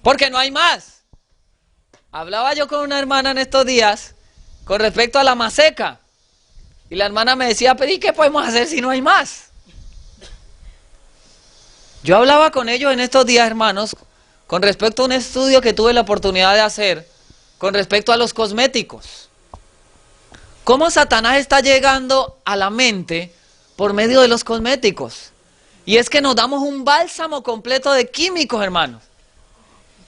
Porque no hay más. Hablaba yo con una hermana en estos días con respecto a la maseca. Y la hermana me decía, pero ¿y qué podemos hacer si no hay más? Yo hablaba con ellos en estos días, hermanos, con respecto a un estudio que tuve la oportunidad de hacer con respecto a los cosméticos. ¿Cómo Satanás está llegando a la mente por medio de los cosméticos? Y es que nos damos un bálsamo completo de químicos, hermanos.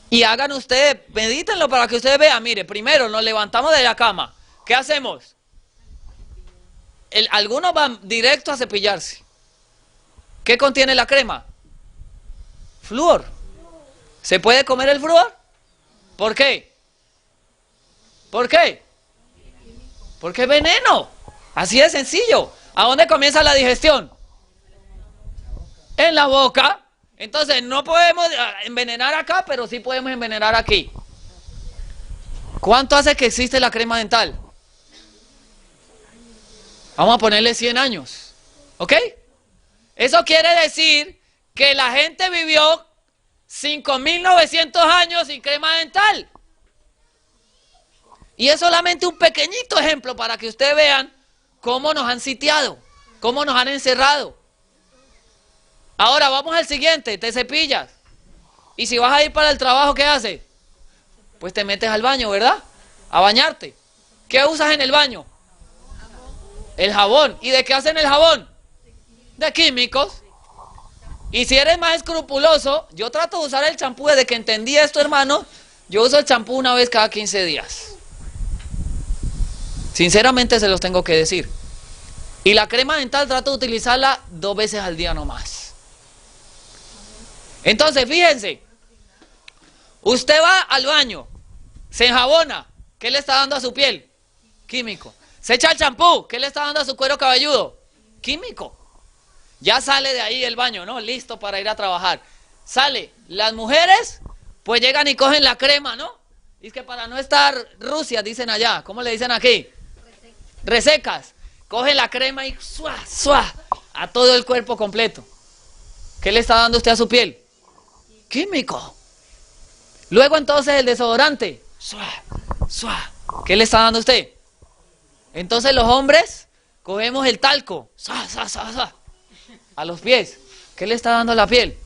Y hagan ustedes, medítenlo para que ustedes vean. Mire, primero nos levantamos de la cama. ¿Qué hacemos? Algunos van directo a cepillarse. ¿Qué contiene la crema? Flúor. ¿Se puede comer el flúor? ¿Por qué? ¿Por qué? Porque es veneno. Así de sencillo. ¿A dónde comienza la digestión? En la boca. Entonces no podemos envenenar acá, pero sí podemos envenenar aquí. ¿Cuánto hace que existe la crema dental? Vamos a ponerle 100 años. ¿Ok? Eso quiere decir que la gente vivió 5.900 años sin crema dental. Y es solamente un pequeñito ejemplo para que ustedes vean cómo nos han sitiado, cómo nos han encerrado. Ahora vamos al siguiente, te cepillas. Y si vas a ir para el trabajo, ¿qué haces? Pues te metes al baño, ¿verdad? A bañarte. ¿Qué usas en el baño? El jabón. ¿Y de qué hacen el jabón? De químicos. Y si eres más escrupuloso, yo trato de usar el champú desde que entendí esto, hermano. Yo uso el champú una vez cada 15 días. Sinceramente se los tengo que decir. Y la crema dental trato de utilizarla 2 veces al día nomás. Entonces, fíjense. Usted va al baño, se enjabona. ¿Qué le está dando a su piel? Químico. Se echa el champú. ¿Qué le está dando a su cuero cabelludo? Químico. Ya sale de ahí el baño, ¿no? Listo para ir a trabajar. Sale. Las mujeres, pues llegan y cogen la crema, ¿no? Y es que para no estar rucias, dicen allá. ¿Cómo le dicen aquí? resecas, coge la crema y ¡suá, suá! A todo el cuerpo completo. ¿Qué le está dando usted a su piel? Químico. Luego entonces el desodorante, ¡suá, suá! ¿Qué le está dando usted? Entonces los hombres cogemos el talco, ¡suá, suá, suá, suá! A los pies. ¿Qué le está dando a la piel?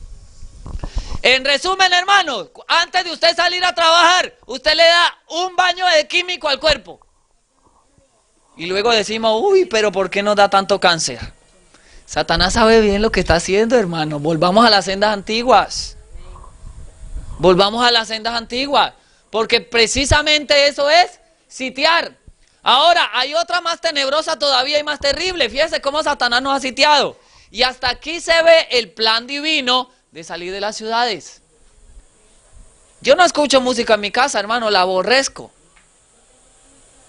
En resumen, hermanos, antes de usted salir a trabajar, usted le da un baño de químico al cuerpo. Y luego decimos, uy, pero ¿por qué nos da tanto cáncer? Satanás sabe bien lo que está haciendo, hermano. Volvamos a las sendas antiguas. Volvamos a las sendas antiguas. Porque precisamente eso es sitiar. Ahora, hay otra más tenebrosa todavía y más terrible. Fíjese cómo Satanás nos ha sitiado. Y hasta aquí se ve el plan divino de salir de las ciudades. Yo no escucho música en mi casa, hermano, la aborrezco.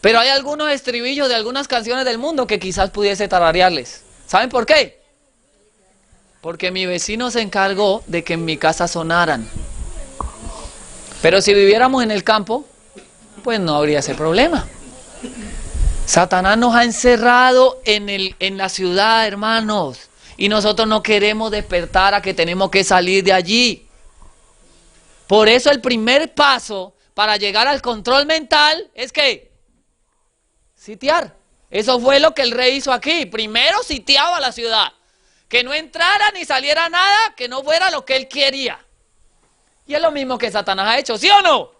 Pero hay algunos estribillos de algunas canciones del mundo que quizás pudiese tararearles. ¿Saben por qué? Porque mi vecino se encargó de que en mi casa sonaran. Pero si viviéramos en el campo, pues no habría ese problema. Satanás nos ha encerrado en la ciudad, hermanos. Y nosotros no queremos despertar a que tenemos que salir de allí. Por eso el primer paso para llegar al control mental es ¿qué? Sitiar. Eso fue lo que el rey hizo aquí. Primero sitiaba la ciudad. Que no entrara ni saliera nada que no fuera lo que él quería. Y es lo mismo que Satanás ha hecho, ¿sí o no?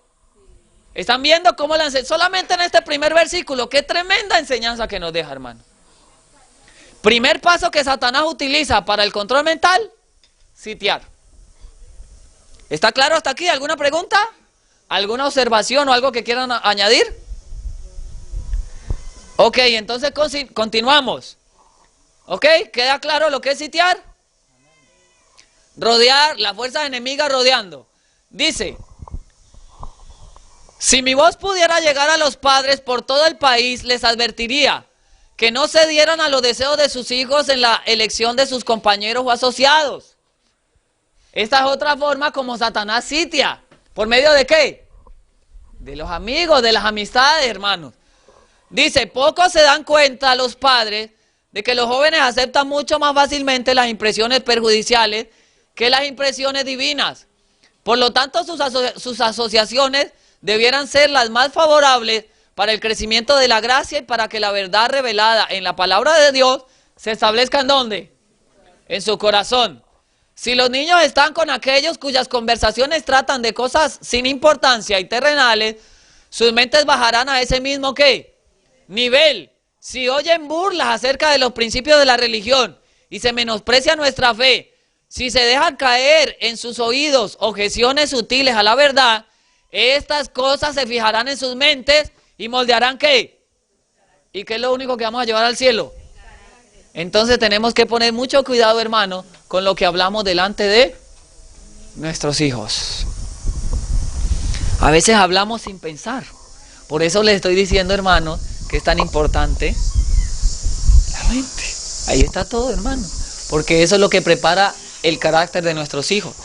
¿Están viendo cómo solamente en este primer versículo? Qué tremenda enseñanza que nos deja, hermano. Primer paso que Satanás utiliza para el control mental, sitiar. ¿Está claro hasta aquí? ¿Alguna pregunta? ¿Alguna observación o algo que quieran añadir? Ok, entonces continuamos. Ok, ¿queda claro lo que es sitiar? Rodear, las fuerzas enemigas rodeando. Dice, si mi voz pudiera llegar a los padres por todo el país, les advertiría que no cedieran a los deseos de sus hijos en la elección de sus compañeros o asociados. Esta es otra forma como Satanás sitia. ¿Por medio de qué? De los amigos, de las amistades, hermanos. Dice, pocos se dan cuenta los padres de que los jóvenes aceptan mucho más fácilmente las impresiones perjudiciales que las impresiones divinas. Por lo tanto, sus asociaciones debieran ser las más favorables para el crecimiento de la gracia y para que la verdad revelada en la palabra de Dios se establezca ¿en dónde? En su corazón. Si los niños están con aquellos cuyas conversaciones tratan de cosas sin importancia y terrenales, sus mentes bajarán a ese mismo ¿qué? Nivel. Si oyen burlas acerca de los principios de la religión y se menosprecia nuestra fe, si se dejan caer en sus oídos objeciones sutiles a la verdad, estas cosas se fijarán en sus mentes y moldearán ¿qué? ¿Y qué es lo único que vamos a llevar al cielo? Entonces tenemos que poner mucho cuidado, hermano, con lo que hablamos delante de nuestros hijos. A veces hablamos sin pensar. Por eso les estoy diciendo, hermano, que es tan importante la mente. Ahí está todo, hermano. Porque eso es lo que prepara el carácter de nuestros hijos.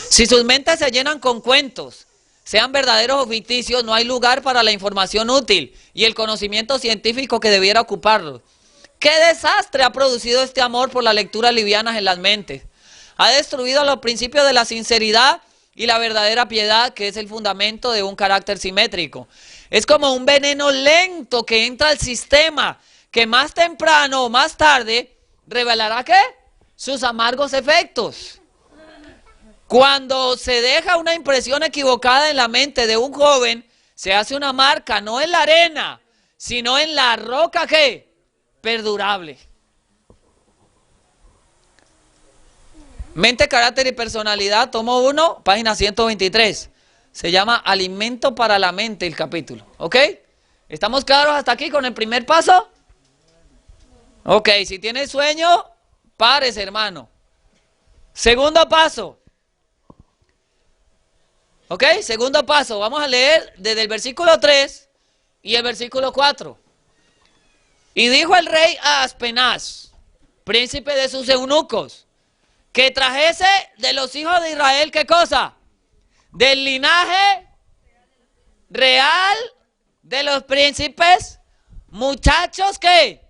Si sus mentes se llenan con cuentos, sean verdaderos o ficticios, no hay lugar para la información útil y el conocimiento científico que debiera ocuparlos. ¡Qué desastre ha producido este amor por las lecturas livianas en las mentes! Ha destruido los principios de la sinceridad y la verdadera piedad, que es el fundamento de un carácter simétrico. Es como un veneno lento que entra al sistema, que más temprano o más tarde revelará ¿qué? Sus amargos efectos. Cuando se deja una impresión equivocada en la mente de un joven, se hace una marca, no en la arena, sino en la roca ¿qué? Perdurable. Mente, carácter y personalidad, tomo 1, página 123. Se llama Alimento para la mente el capítulo. ¿Ok? ¿Estamos claros hasta aquí con el primer paso? Ok, si tiene sueño, párese, hermano. Segundo paso. ¿Ok? Segundo paso. Vamos a leer desde el versículo 3 y el versículo 4. Y dijo el rey a Aspenaz, príncipe de sus eunucos, que trajese de los hijos de Israel, ¿qué cosa? Del linaje real de los príncipes, muchachos que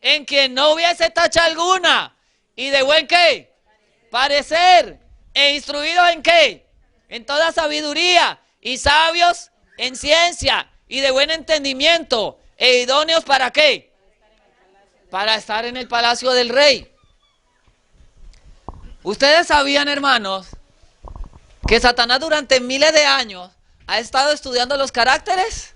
en quien no hubiese tacha alguna, y de buen ¿qué? Parecer, e instruidos en ¿qué? En toda sabiduría, y sabios en ciencia, y de buen entendimiento, e idóneos ¿para qué? Para estar en el palacio del rey. Ustedes sabían, hermanos, que Satanás durante miles de años ha estado estudiando los caracteres.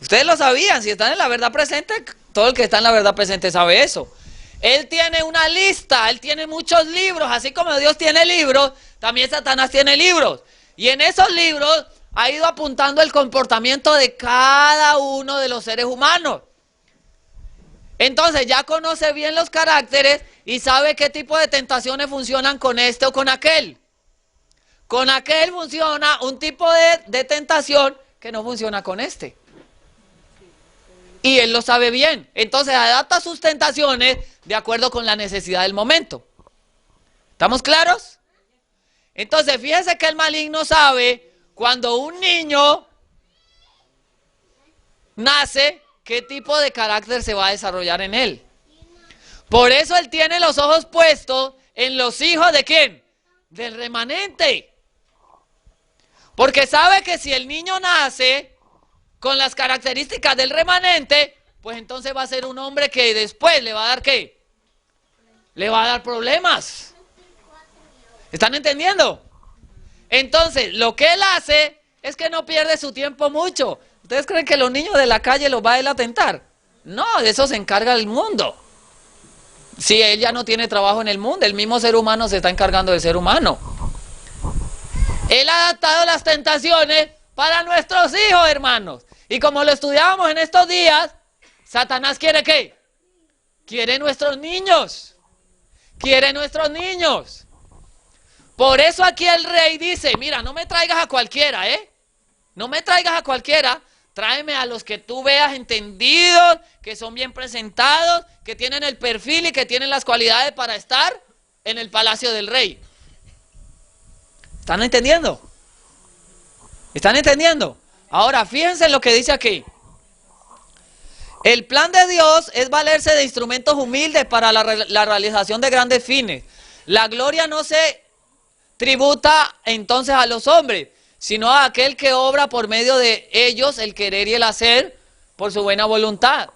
Ustedes lo sabían, si están en la verdad presente, todo el que está en la verdad presente sabe eso. Él tiene una lista, él tiene muchos libros, así como Dios tiene libros, también Satanás tiene libros. Y en esos libros ha ido apuntando el comportamiento de cada uno de los seres humanos. Entonces ya conoce bien los caracteres y sabe qué tipo de tentaciones funcionan con este o con aquel. Con aquel funciona un tipo de tentación que no funciona con este. Y él lo sabe bien. Entonces adapta sus tentaciones de acuerdo con la necesidad del momento. ¿Estamos claros? Entonces fíjese que el maligno sabe cuando un niño nace, qué tipo de carácter se va a desarrollar en él. Por eso él tiene los ojos puestos en los hijos ¿de quién? Del remanente. Porque sabe que si el niño nace con las características del remanente, pues entonces va a ser un hombre que después le va a dar ¿qué? Le va a dar problemas. ¿Están entendiendo? Entonces, lo que él hace es que no pierde su tiempo mucho. ¿Ustedes creen que los niños de la calle los va a él a tentar? No, de eso se encarga el mundo. Si él ya no tiene trabajo en el mundo, el mismo ser humano se está encargando del ser humano. Él ha adaptado las tentaciones para nuestros hijos, hermanos. Y como lo estudiábamos en estos días, Satanás quiere ¿qué? Quiere nuestros niños. Quiere nuestros niños. Por eso aquí el rey dice, mira, no me traigas a cualquiera, no me traigas a cualquiera, tráeme a los que tú veas entendidos, que son bien presentados, que tienen el perfil y que tienen las cualidades para estar en el palacio del rey. ¿Están entendiendo? ¿Están entendiendo? Ahora, fíjense en lo que dice aquí. El plan de Dios es valerse de instrumentos humildes para la realización de grandes fines. La gloria no se tributa entonces a los hombres, sino a aquel que obra por medio de ellos el querer y el hacer por su buena voluntad.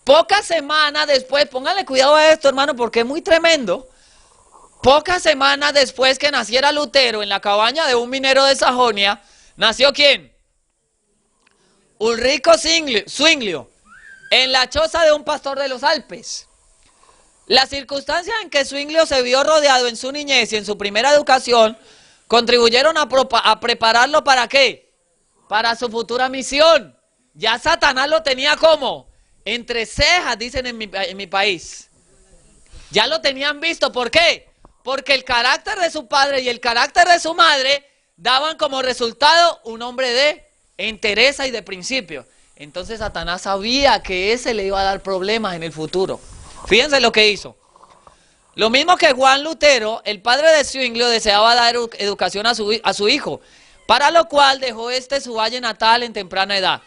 Pocas semanas después, pónganle cuidado a esto, hermano, porque es muy tremendo. Pocas semanas después que naciera Lutero en la cabaña de un minero de Sajonia, ¿nació quién? Ulrico Zwinglio, en la choza de un pastor de los Alpes. Las circunstancias en que Zwinglio se vio rodeado en su niñez y en su primera educación contribuyeron a prepararlo ¿para qué? Para su futura misión. Ya Satanás lo tenía como entre cejas, dicen en mi país. Ya lo tenían visto. ¿Por qué? Porque el carácter de su padre y el carácter de su madre daban como resultado un hombre de entereza y de principio. Entonces Satanás sabía que ese le iba a dar problemas en el futuro. Fíjense lo que hizo. Lo mismo que Juan Lutero, el padre de Zwinglio deseaba dar educación a su hijo, para lo cual dejó su valle natal en temprana edad.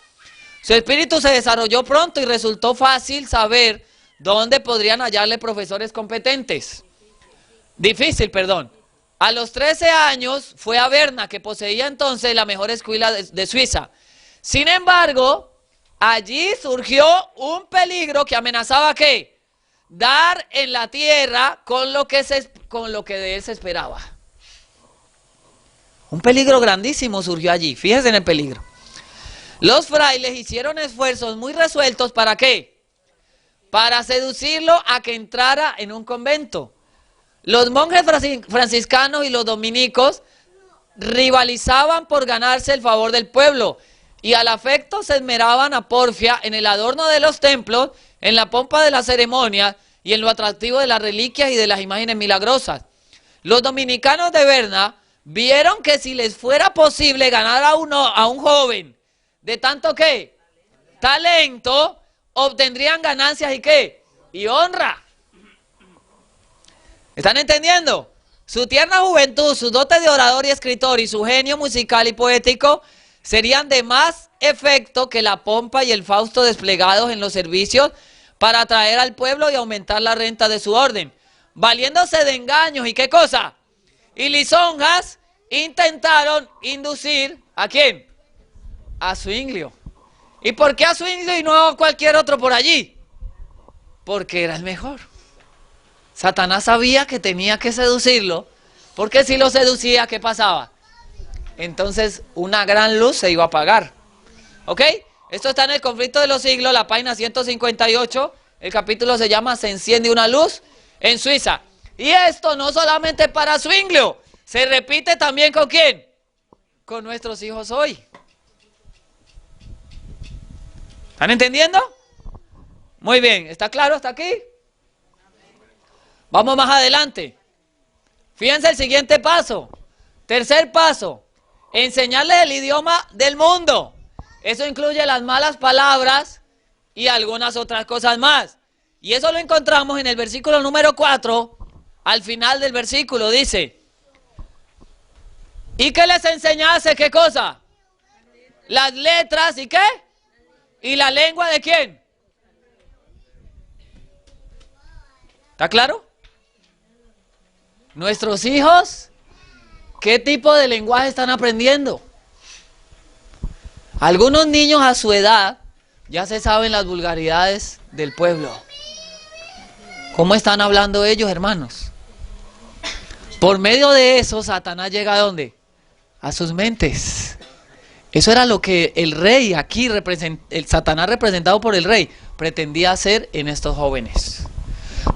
Su espíritu se desarrolló pronto y resultó fácil saber dónde podrían hallarle profesores competentes. Difícil, perdón. A los 13 años fue a Berna, que poseía entonces la mejor escuela de Suiza. Sin embargo, allí surgió un peligro que amenazaba ¿qué? Dar en la tierra con lo que de él se esperaba. Un peligro grandísimo surgió allí. Fíjense en el peligro. Los frailes hicieron esfuerzos muy resueltos ¿para qué? Para seducirlo a que entrara en un convento. Los monjes franciscanos y los dominicos rivalizaban por ganarse el favor del pueblo y al afecto se esmeraban a porfia en el adorno de los templos, en la pompa de las ceremonias y en lo atractivo de las reliquias y de las imágenes milagrosas. Los dominicanos de Berna vieron que si les fuera posible ganar a un joven de tanto ¿qué? Talento, obtendrían ganancias y ¿qué? Y honra. ¿Están entendiendo? Su tierna juventud, su dote de orador y escritor y su genio musical y poético serían de más efecto que la pompa y el fausto desplegados en los servicios para atraer al pueblo y aumentar la renta de su orden. Valiéndose de engaños y ¿qué cosa? Y lisonjas, intentaron inducir ¿a quién? A Zwinglio. ¿Y por qué a Zwinglio y no a cualquier otro por allí? Porque era el mejor. Satanás sabía que tenía que seducirlo, porque si lo seducía, ¿qué pasaba? Entonces una gran luz se iba a apagar. ¿Ok? Esto está en el Conflicto de los Siglos, la página 158. El capítulo se llama Se enciende una luz en Suiza. Y esto no solamente para Zwinglio, se repite también ¿con quién? Con nuestros hijos hoy. ¿Están entendiendo? Muy bien, ¿está claro hasta aquí? Vamos más adelante. Fíjense el siguiente paso. Tercer paso. Enseñarles el idioma del mundo. Eso incluye las malas palabras y algunas otras cosas más. Y eso lo encontramos en el versículo número 4. Al final del versículo dice: ¿y que les enseñase qué cosa? Las letras y qué? ¿Y la lengua de quién? ¿Está claro? Nuestros hijos, ¿qué tipo de lenguaje están aprendiendo? Algunos niños a su edad ya se saben las vulgaridades del pueblo. ¿Cómo están hablando ellos, hermanos? Por medio de eso, Satanás llega ¿a dónde? A sus mentes. Eso era lo que el rey aquí, el Satanás representado por el rey, pretendía hacer en estos jóvenes.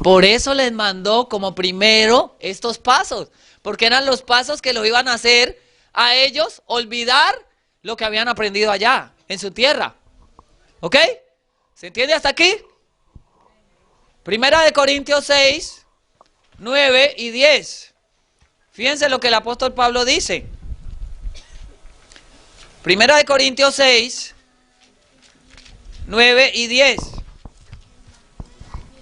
Por eso les mandó como primero estos pasos, porque eran los pasos que lo iban a hacer a ellos olvidar lo que habían aprendido allá, en su tierra. ¿Ok? ¿Se entiende hasta aquí? Primera de Corintios 6, 9 y 10. Fíjense lo que el apóstol Pablo dice. Primera de Corintios 6, 9 y 10.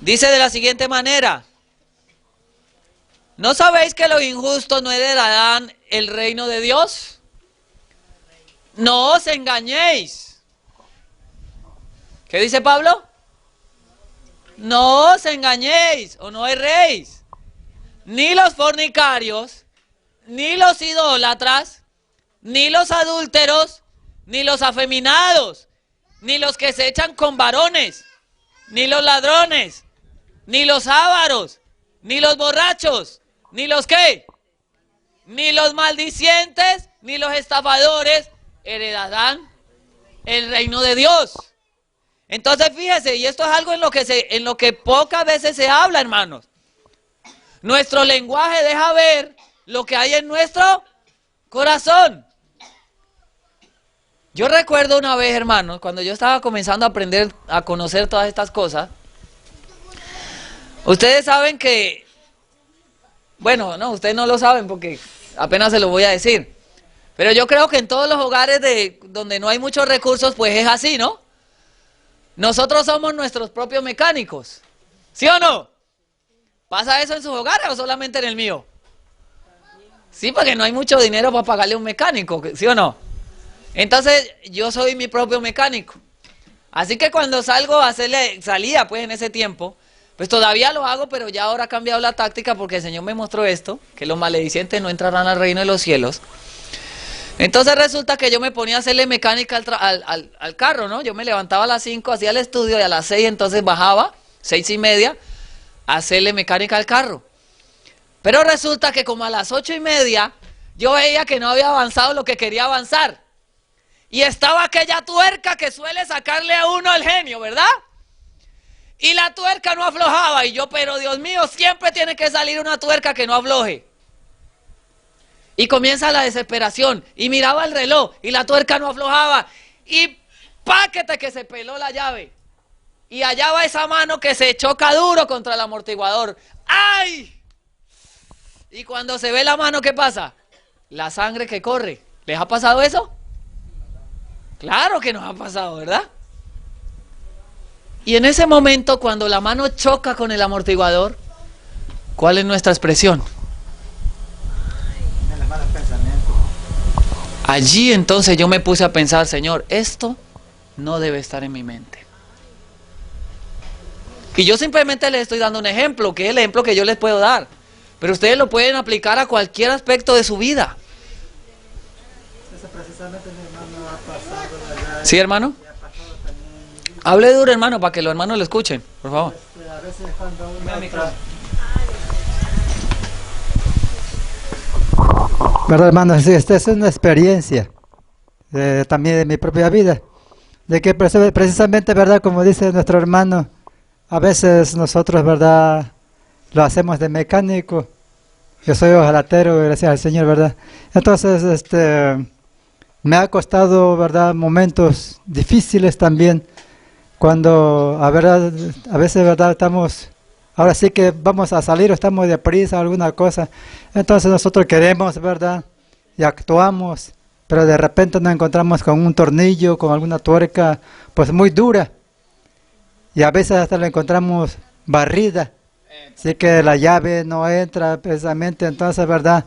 Dice de la siguiente manera: ¿no sabéis que los injustos no heredarán el reino de Dios? No os engañéis. ¿Qué dice Pablo? No os engañéis o no erréis. Ni los fornicarios, ni los idólatras, ni los adúlteros, ni los afeminados, ni los que se echan con varones, ni los ladrones, ni los ávaros, ni los borrachos, ni los ¿qué? Ni los maldicientes, ni los estafadores heredarán el reino de Dios. Entonces fíjese, y esto es algo en lo que pocas veces se habla, hermanos. Nuestro lenguaje deja ver lo que hay en nuestro corazón. Yo recuerdo una vez, hermanos, cuando yo estaba comenzando a aprender a conocer todas estas cosas. Ustedes saben que, bueno, no, ustedes no lo saben porque apenas se lo voy a decir. Pero yo creo que en todos los hogares donde no hay muchos recursos, pues es así, ¿no? Nosotros somos nuestros propios mecánicos. ¿Sí o no? ¿Pasa eso en sus hogares o solamente en el mío? Sí, porque no hay mucho dinero para pagarle a un mecánico, ¿sí o no? Entonces, yo soy mi propio mecánico. Así que cuando salía pues en ese tiempo, pues todavía lo hago, pero ya ahora ha cambiado la táctica porque el Señor me mostró esto, que los maledicientes no entrarán al reino de los cielos. Entonces resulta que yo me ponía a hacerle mecánica al carro, ¿no? Yo me levantaba a las 5, hacía el estudio y a las 6 entonces bajaba, 6:30, a hacerle mecánica al carro. Pero resulta que como a las 8:30 yo veía que no había avanzado lo que quería avanzar. Y estaba aquella tuerca que suele sacarle a uno el genio, ¿verdad? Y la tuerca no aflojaba. Y yo, pero Dios mío, siempre tiene que salir una tuerca que no afloje. Y comienza la desesperación. Y miraba el reloj y la tuerca no aflojaba. Y páquete que se peló la llave. Y allá va esa mano que se choca duro contra el amortiguador. ¡Ay! Y cuando se ve la mano, ¿qué pasa? La sangre que corre. ¿Les ha pasado eso? Claro que nos ha pasado, ¿verdad? Y en ese momento, cuando la mano choca con el amortiguador, ¿cuál es nuestra expresión? Allí entonces yo me puse a pensar, Señor, esto no debe estar en mi mente. Y yo simplemente les estoy dando un ejemplo, que es el ejemplo que yo les puedo dar. Pero ustedes lo pueden aplicar a cualquier aspecto de su vida. Eso precisamente mi hermano ha pasado allá. ¿Sí, hermano? Y ha pasado también. Hable duro, hermano, para que los hermanos lo escuchen, por favor. A veces cuando uno está... ¿Verdad, hermano? Sí, esta es una experiencia también de mi propia vida. De que precisamente, ¿verdad? Como dice nuestro hermano, a veces nosotros, ¿verdad? Lo hacemos de mecánico. Yo soy ojalatero, gracias al Señor, ¿verdad? Entonces, me ha costado, ¿verdad? Momentos difíciles también. Cuando, a veces, ¿verdad? Estamos, ahora sí que vamos a salir o estamos deprisa o alguna cosa. Entonces nosotros queremos, ¿verdad? Y actuamos, pero de repente nos encontramos con un tornillo, con alguna tuerca, pues muy dura. Y a veces hasta la encontramos barrida. Así que la llave no entra precisamente, entonces, ¿verdad?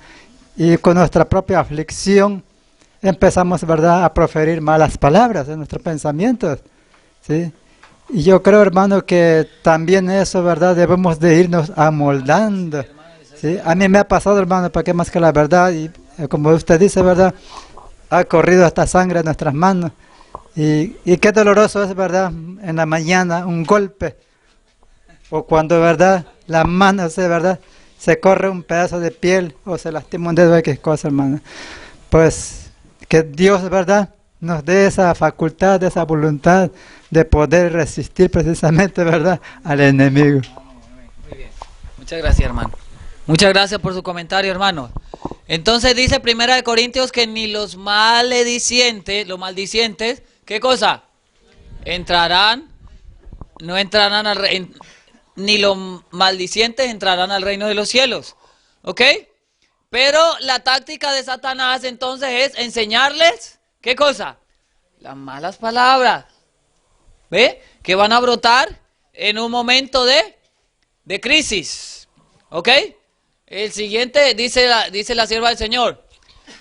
Y con nuestra propia aflicción empezamos, ¿verdad?, a proferir malas palabras en nuestros pensamientos, ¿sí? Y yo creo, hermano, que también eso, ¿verdad?, debemos de irnos amoldando, ¿sí? A mí me ha pasado, hermano, para qué más que la verdad, y como usted dice, ¿verdad?, ha corrido hasta sangre en nuestras manos. Y qué doloroso es, ¿verdad?, en la mañana un golpe, o cuando, ¿verdad?, la mano, ¿verdad?, se corre un pedazo de piel o se lastima un dedo, qué cosa, hermano. Pues que Dios, ¿verdad?, nos dé esa facultad, esa voluntad de poder resistir precisamente, ¿verdad?, al enemigo. Muy bien. Muchas gracias, hermano. Muchas gracias por su comentario, hermano. Entonces dice 1 Corintios que ni los maldicientes, ¿qué cosa? No entrarán al reino, ni los maldicientes entrarán al reino de los cielos. ¿Ok? Pero la táctica de Satanás entonces es enseñarles, ¿qué cosa? Las malas palabras. ¿Ve? Que van a brotar en un momento de crisis. ¿Ok? El siguiente dice la sierva del Señor.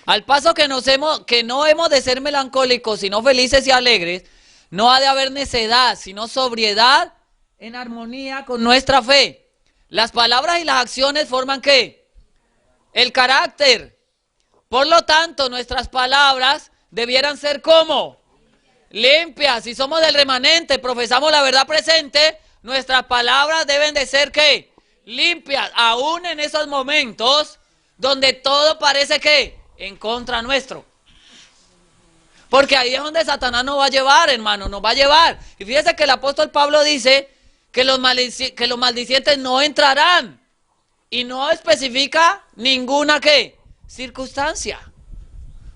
Al paso que no hemos de ser melancólicos, sino felices y alegres, no ha de haber necedad, sino sobriedad en armonía con nuestra fe. Las palabras y las acciones forman ¿qué? El carácter. Por lo tanto, nuestras palabras debieran ser ¿cómo? Limpias. Si somos del remanente, profesamos la verdad presente, nuestras palabras deben de ser ¿qué? Limpias. Aún en esos momentos donde todo parece ¿qué? En contra nuestro. Porque ahí es donde Satanás nos va a llevar, hermano, nos va a llevar. Y fíjese que el apóstol Pablo dice que los maldicientes no entrarán. Y no especifica ninguna ¿qué? Circunstancia.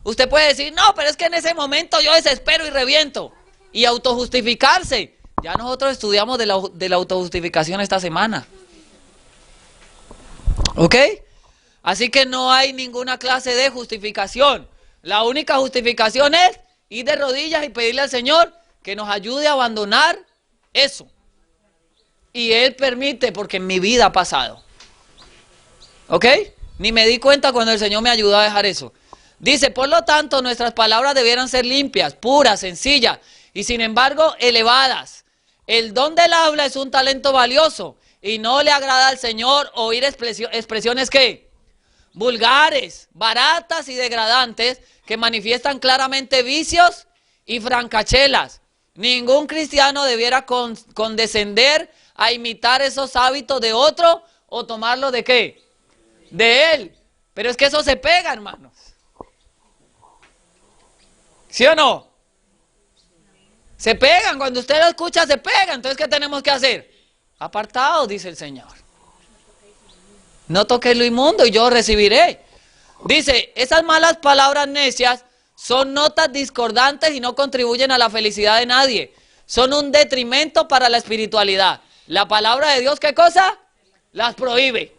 Usted puede decir, no, pero es que en ese momento yo desespero y reviento. Y autojustificarse. Ya nosotros estudiamos de la autojustificación esta semana. ¿Ok? Así que no hay ninguna clase de justificación. La única justificación es ir de rodillas y pedirle al Señor que nos ayude a abandonar eso. Y Él permite, porque en mi vida ha pasado. ¿Ok? Ni me di cuenta cuando el Señor me ayudó a dejar eso. Dice, por lo tanto, nuestras palabras debieran ser limpias, puras, sencillas y sin embargo elevadas. El don del habla es un talento valioso y no le agrada al Señor oír expresiones ¿qué? Vulgares, baratas y degradantes que manifiestan claramente vicios y francachelas. Ningún cristiano debiera condescender a imitar esos hábitos de otro o tomarlo ¿de qué? De él. Pero es que eso se pega, hermanos. ¿Sí o no? Se pegan, cuando usted lo escucha se pegan. Entonces, ¿qué tenemos que hacer? Apartados, dice el Señor. No toques lo inmundo y yo recibiré. Dice, esas malas palabras necias son notas discordantes y no contribuyen a la felicidad de nadie. Son un detrimento para la espiritualidad. La palabra de Dios, ¿qué cosa? Las prohíbe.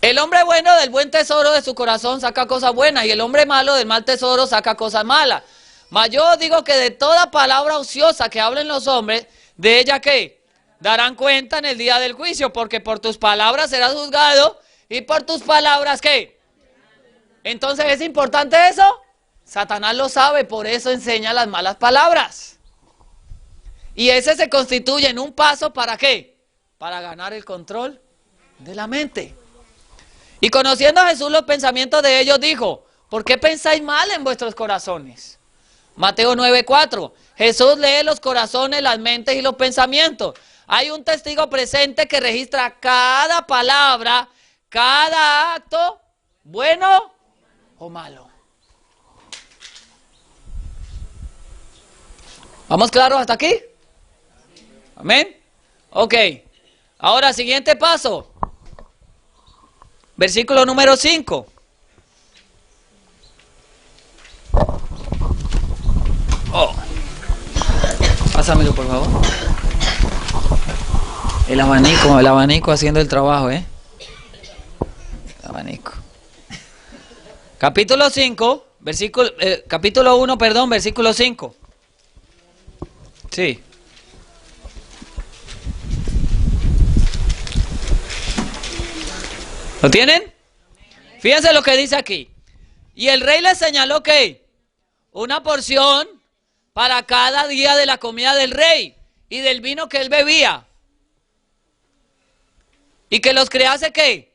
El hombre bueno del buen tesoro de su corazón saca cosas buenas y el hombre malo del mal tesoro saca cosas malas. Mas yo digo que de toda palabra ociosa que hablen los hombres, de ella ¿qué? Darán cuenta en el día del juicio, porque por tus palabras serás juzgado y por tus palabras ¿qué? Entonces, ¿es importante eso? Satanás lo sabe, por eso enseña las malas palabras. Y ese se constituye en un paso, ¿para qué? Para ganar el control de la mente. Y conociendo a Jesús los pensamientos de ellos, dijo, ¿por qué pensáis mal en vuestros corazones? Mateo 9:4. Jesús lee los corazones, las mentes y los pensamientos. Hay un testigo presente que registra cada palabra, cada acto, bueno o malo. ¿Vamos claros hasta aquí? Amén. Ok. Ahora, siguiente paso. Versículo número 5. Oh. Pásamelo, por favor. El abanico haciendo el trabajo, ¿eh? El abanico. Capítulo 5, capítulo 1, perdón, versículo 5. Sí. ¿Lo tienen? Fíjense lo que dice aquí. Y el rey le señaló que una porción para cada día de la comida del rey y del vino que él bebía. Y que los criase ¿qué?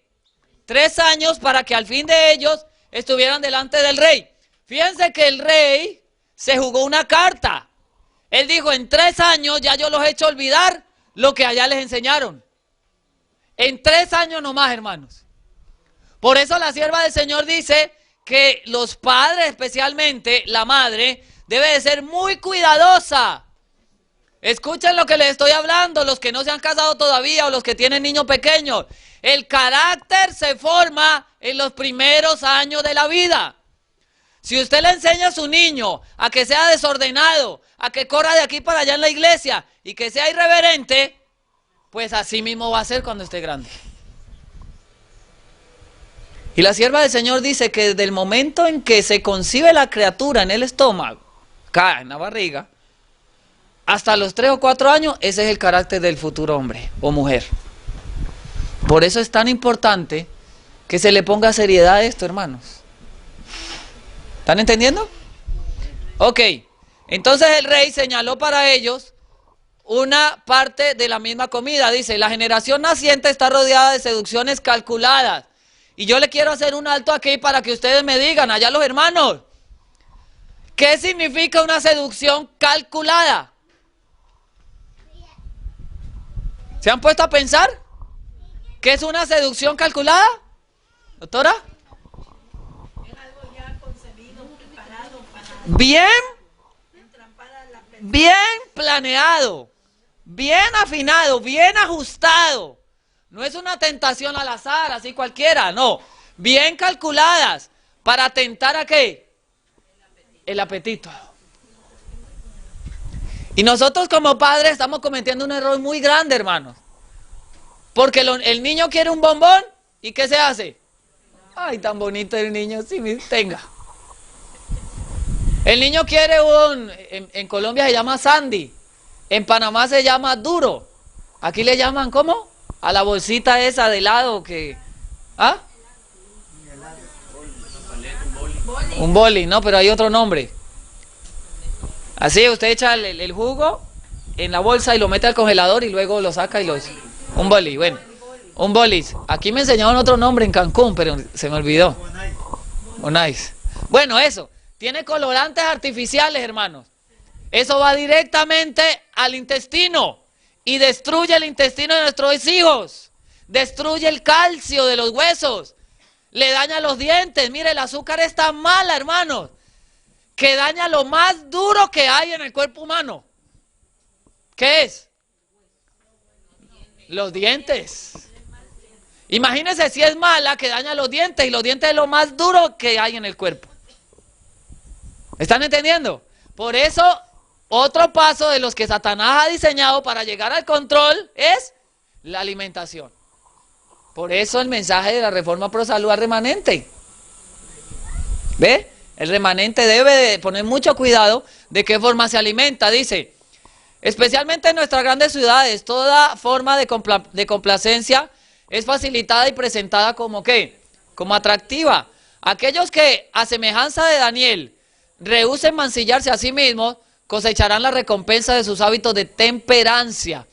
3 años para que al fin de ellos estuvieran delante del rey. Fíjense que el rey se jugó una carta. Él dijo, en 3 años ya yo los he hecho olvidar lo que allá les enseñaron. En 3 años nomás, hermanos. Por eso la sierva del Señor dice que los padres, especialmente la madre, debe de ser muy cuidadosa. Escuchen lo que les estoy hablando, los que no se han casado todavía o los que tienen niños pequeños. El carácter se forma en los primeros años de la vida. Si usted le enseña a su niño a que sea desordenado, a que corra de aquí para allá en la iglesia y que sea irreverente, pues así mismo va a ser cuando esté grande. Y la sierva del Señor dice que desde el momento en que se concibe la criatura en el estómago, acá en la barriga, hasta los 3 o 4 años, ese es el carácter del futuro hombre o mujer. Por eso es tan importante que se le ponga seriedad a esto, hermanos. ¿Están entendiendo? Ok, entonces el rey señaló para ellos una parte de la misma comida. Dice, la generación naciente está rodeada de seducciones calculadas. Y yo le quiero hacer un alto aquí para que ustedes me digan, allá los hermanos, ¿qué significa una seducción calculada? ¿Se han puesto a pensar? ¿Qué es una seducción calculada? ¿Doctora? Bien planeado, bien afinado, bien ajustado. No es una tentación al azar, así cualquiera, no. Bien calculadas para tentar ¿a qué? El apetito. Y nosotros como padres estamos cometiendo un error muy grande, hermanos. Porque el niño quiere un bombón, ¿y qué se hace? Ay, tan bonito el niño, sí, tenga. El niño quiere en Colombia se llama Sandy, en Panamá se llama Duro. Aquí le llaman, ¿cómo? A la bolsita esa de helado que... ¿Ah? Un boli, no, pero hay otro nombre. Así usted echa el jugo en la bolsa y lo mete al congelador y luego lo saca y lo... Un boli, bueno. Un bolis. Aquí me enseñaron otro nombre en Cancún, pero se me olvidó. Bonais. Bueno, eso. Tiene colorantes artificiales, hermanos. Eso va directamente al intestino y destruye el intestino de nuestros hijos. Destruye el calcio de los huesos. Le daña los dientes. Mire, el azúcar es tan mala, hermanos, que daña lo más duro que hay en el cuerpo humano. ¿Qué es? Los dientes. Imagínense si es mala que daña los dientes, y los dientes es lo más duro que hay en el cuerpo. ¿Están entendiendo? Por eso, otro paso de los que Satanás ha diseñado para llegar al control es la alimentación. Por eso el mensaje de la Reforma Pro Salud al remanente. ¿Ve? El remanente debe de poner mucho cuidado de qué forma se alimenta. Dice, especialmente en nuestras grandes ciudades, toda forma de complacencia es facilitada y presentada como ¿qué? Como atractiva. Aquellos que, a semejanza de Daniel, rehúsen mancillarse a sí mismos, cosecharán la recompensa de sus hábitos de temperancia.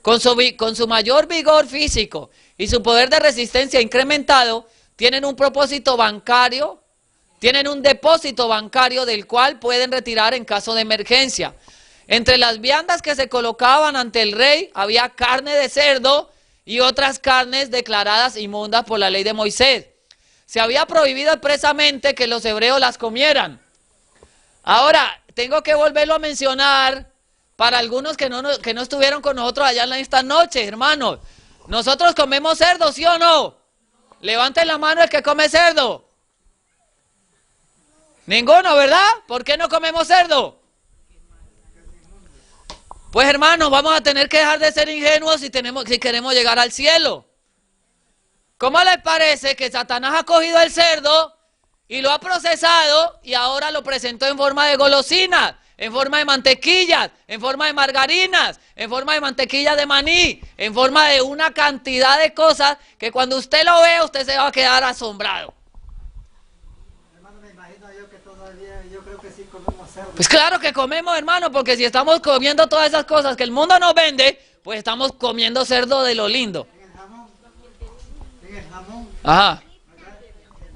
Con su mayor vigor físico y su poder de resistencia incrementado, tienen un propósito bancario, tienen un depósito bancario del cual pueden retirar en caso de emergencia. Entre las viandas que se colocaban ante el rey había carne de cerdo y otras carnes declaradas inmundas por la ley de Moisés. Se había prohibido expresamente que los hebreos las comieran. Ahora, tengo que volverlo a mencionar para algunos que no estuvieron con nosotros allá en esta noche, hermanos. Nosotros comemos cerdo, ¿sí o no? Levanten la mano el que come cerdo. Ninguno, ¿verdad? ¿Por qué no comemos cerdo? Pues hermanos, vamos a tener que dejar de ser ingenuos si queremos llegar al cielo. ¿Cómo les parece que Satanás ha cogido el cerdo y lo ha procesado y ahora lo presentó en forma de golosinas, en forma de mantequillas, en forma de margarinas, en forma de mantequilla de maní, en forma de una cantidad de cosas que cuando usted lo vea, usted se va a quedar asombrado? Hermano, me imagino yo que todavía, yo creo que sí comemos cerdo. Pues claro que comemos, hermano, porque si estamos comiendo todas esas cosas que el mundo nos vende, pues estamos comiendo cerdo de lo lindo. En el jamón, Ajá. acá,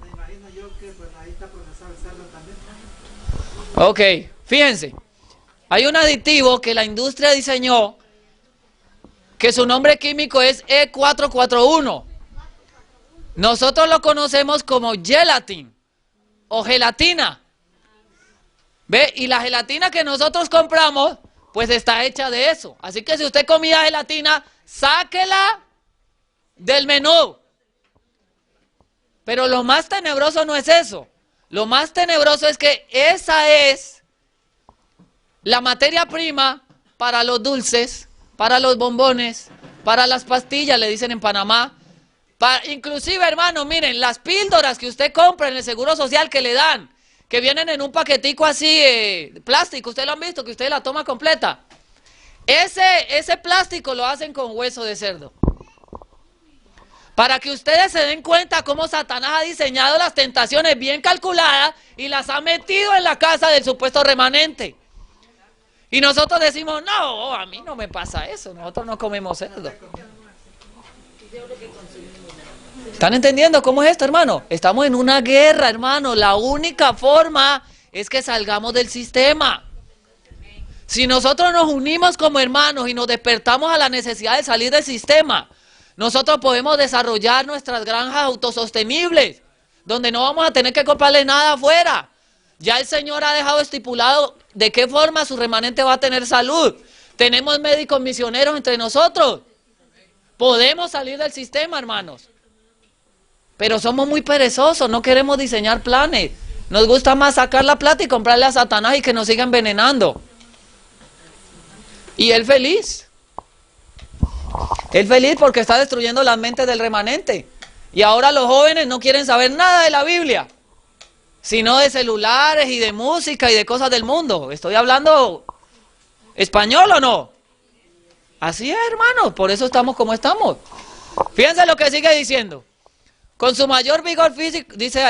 me imagino yo que pues ahí está procesado el cerdo también. Ok, fíjense. Hay un aditivo que la industria diseñó que su nombre químico es E441. Nosotros lo conocemos como gelatin o gelatina. ¿Ve? Y la gelatina que nosotros compramos, pues está hecha de eso. Así que si usted comía gelatina, sáquela del menú. Pero lo más tenebroso no es eso. Lo más tenebroso es que esa es la materia prima para los dulces, para los bombones, para las pastillas, le dicen en Panamá. Inclusive, hermano, miren, las píldoras que usted compra en el Seguro Social que le dan, que vienen en un paquetico así, plástico, usted lo han visto, que usted la toma completa. Ese plástico lo hacen con hueso de cerdo. Para que ustedes se den cuenta cómo Satanás ha diseñado las tentaciones bien calculadas y las ha metido en la casa del supuesto remanente. Y nosotros decimos, no, a mí no me pasa eso, nosotros no comemos cerdo. ¿Están entendiendo cómo es esto, hermano? Estamos en una guerra, hermano. La única forma es que salgamos del sistema. Si nosotros nos unimos como hermanos y nos despertamos a la necesidad de salir del sistema, nosotros podemos desarrollar nuestras granjas autosostenibles, donde no vamos a tener que comprarle nada afuera. Ya el Señor ha dejado estipulado de qué forma su remanente va a tener salud. Tenemos médicos misioneros entre nosotros. Podemos salir del sistema, hermanos. Pero somos muy perezosos, no queremos diseñar planes. Nos gusta más sacar la plata y comprarle a Satanás y que nos siga envenenando. Y él feliz. Él feliz porque está destruyendo las mentes del remanente. Y ahora los jóvenes no quieren saber nada de la Biblia, sino de celulares y de música y de cosas del mundo. ¿Estoy hablando español o no? Así es, hermano, por eso estamos como estamos. Fíjense lo que sigue diciendo. Con su mayor vigor físico, dice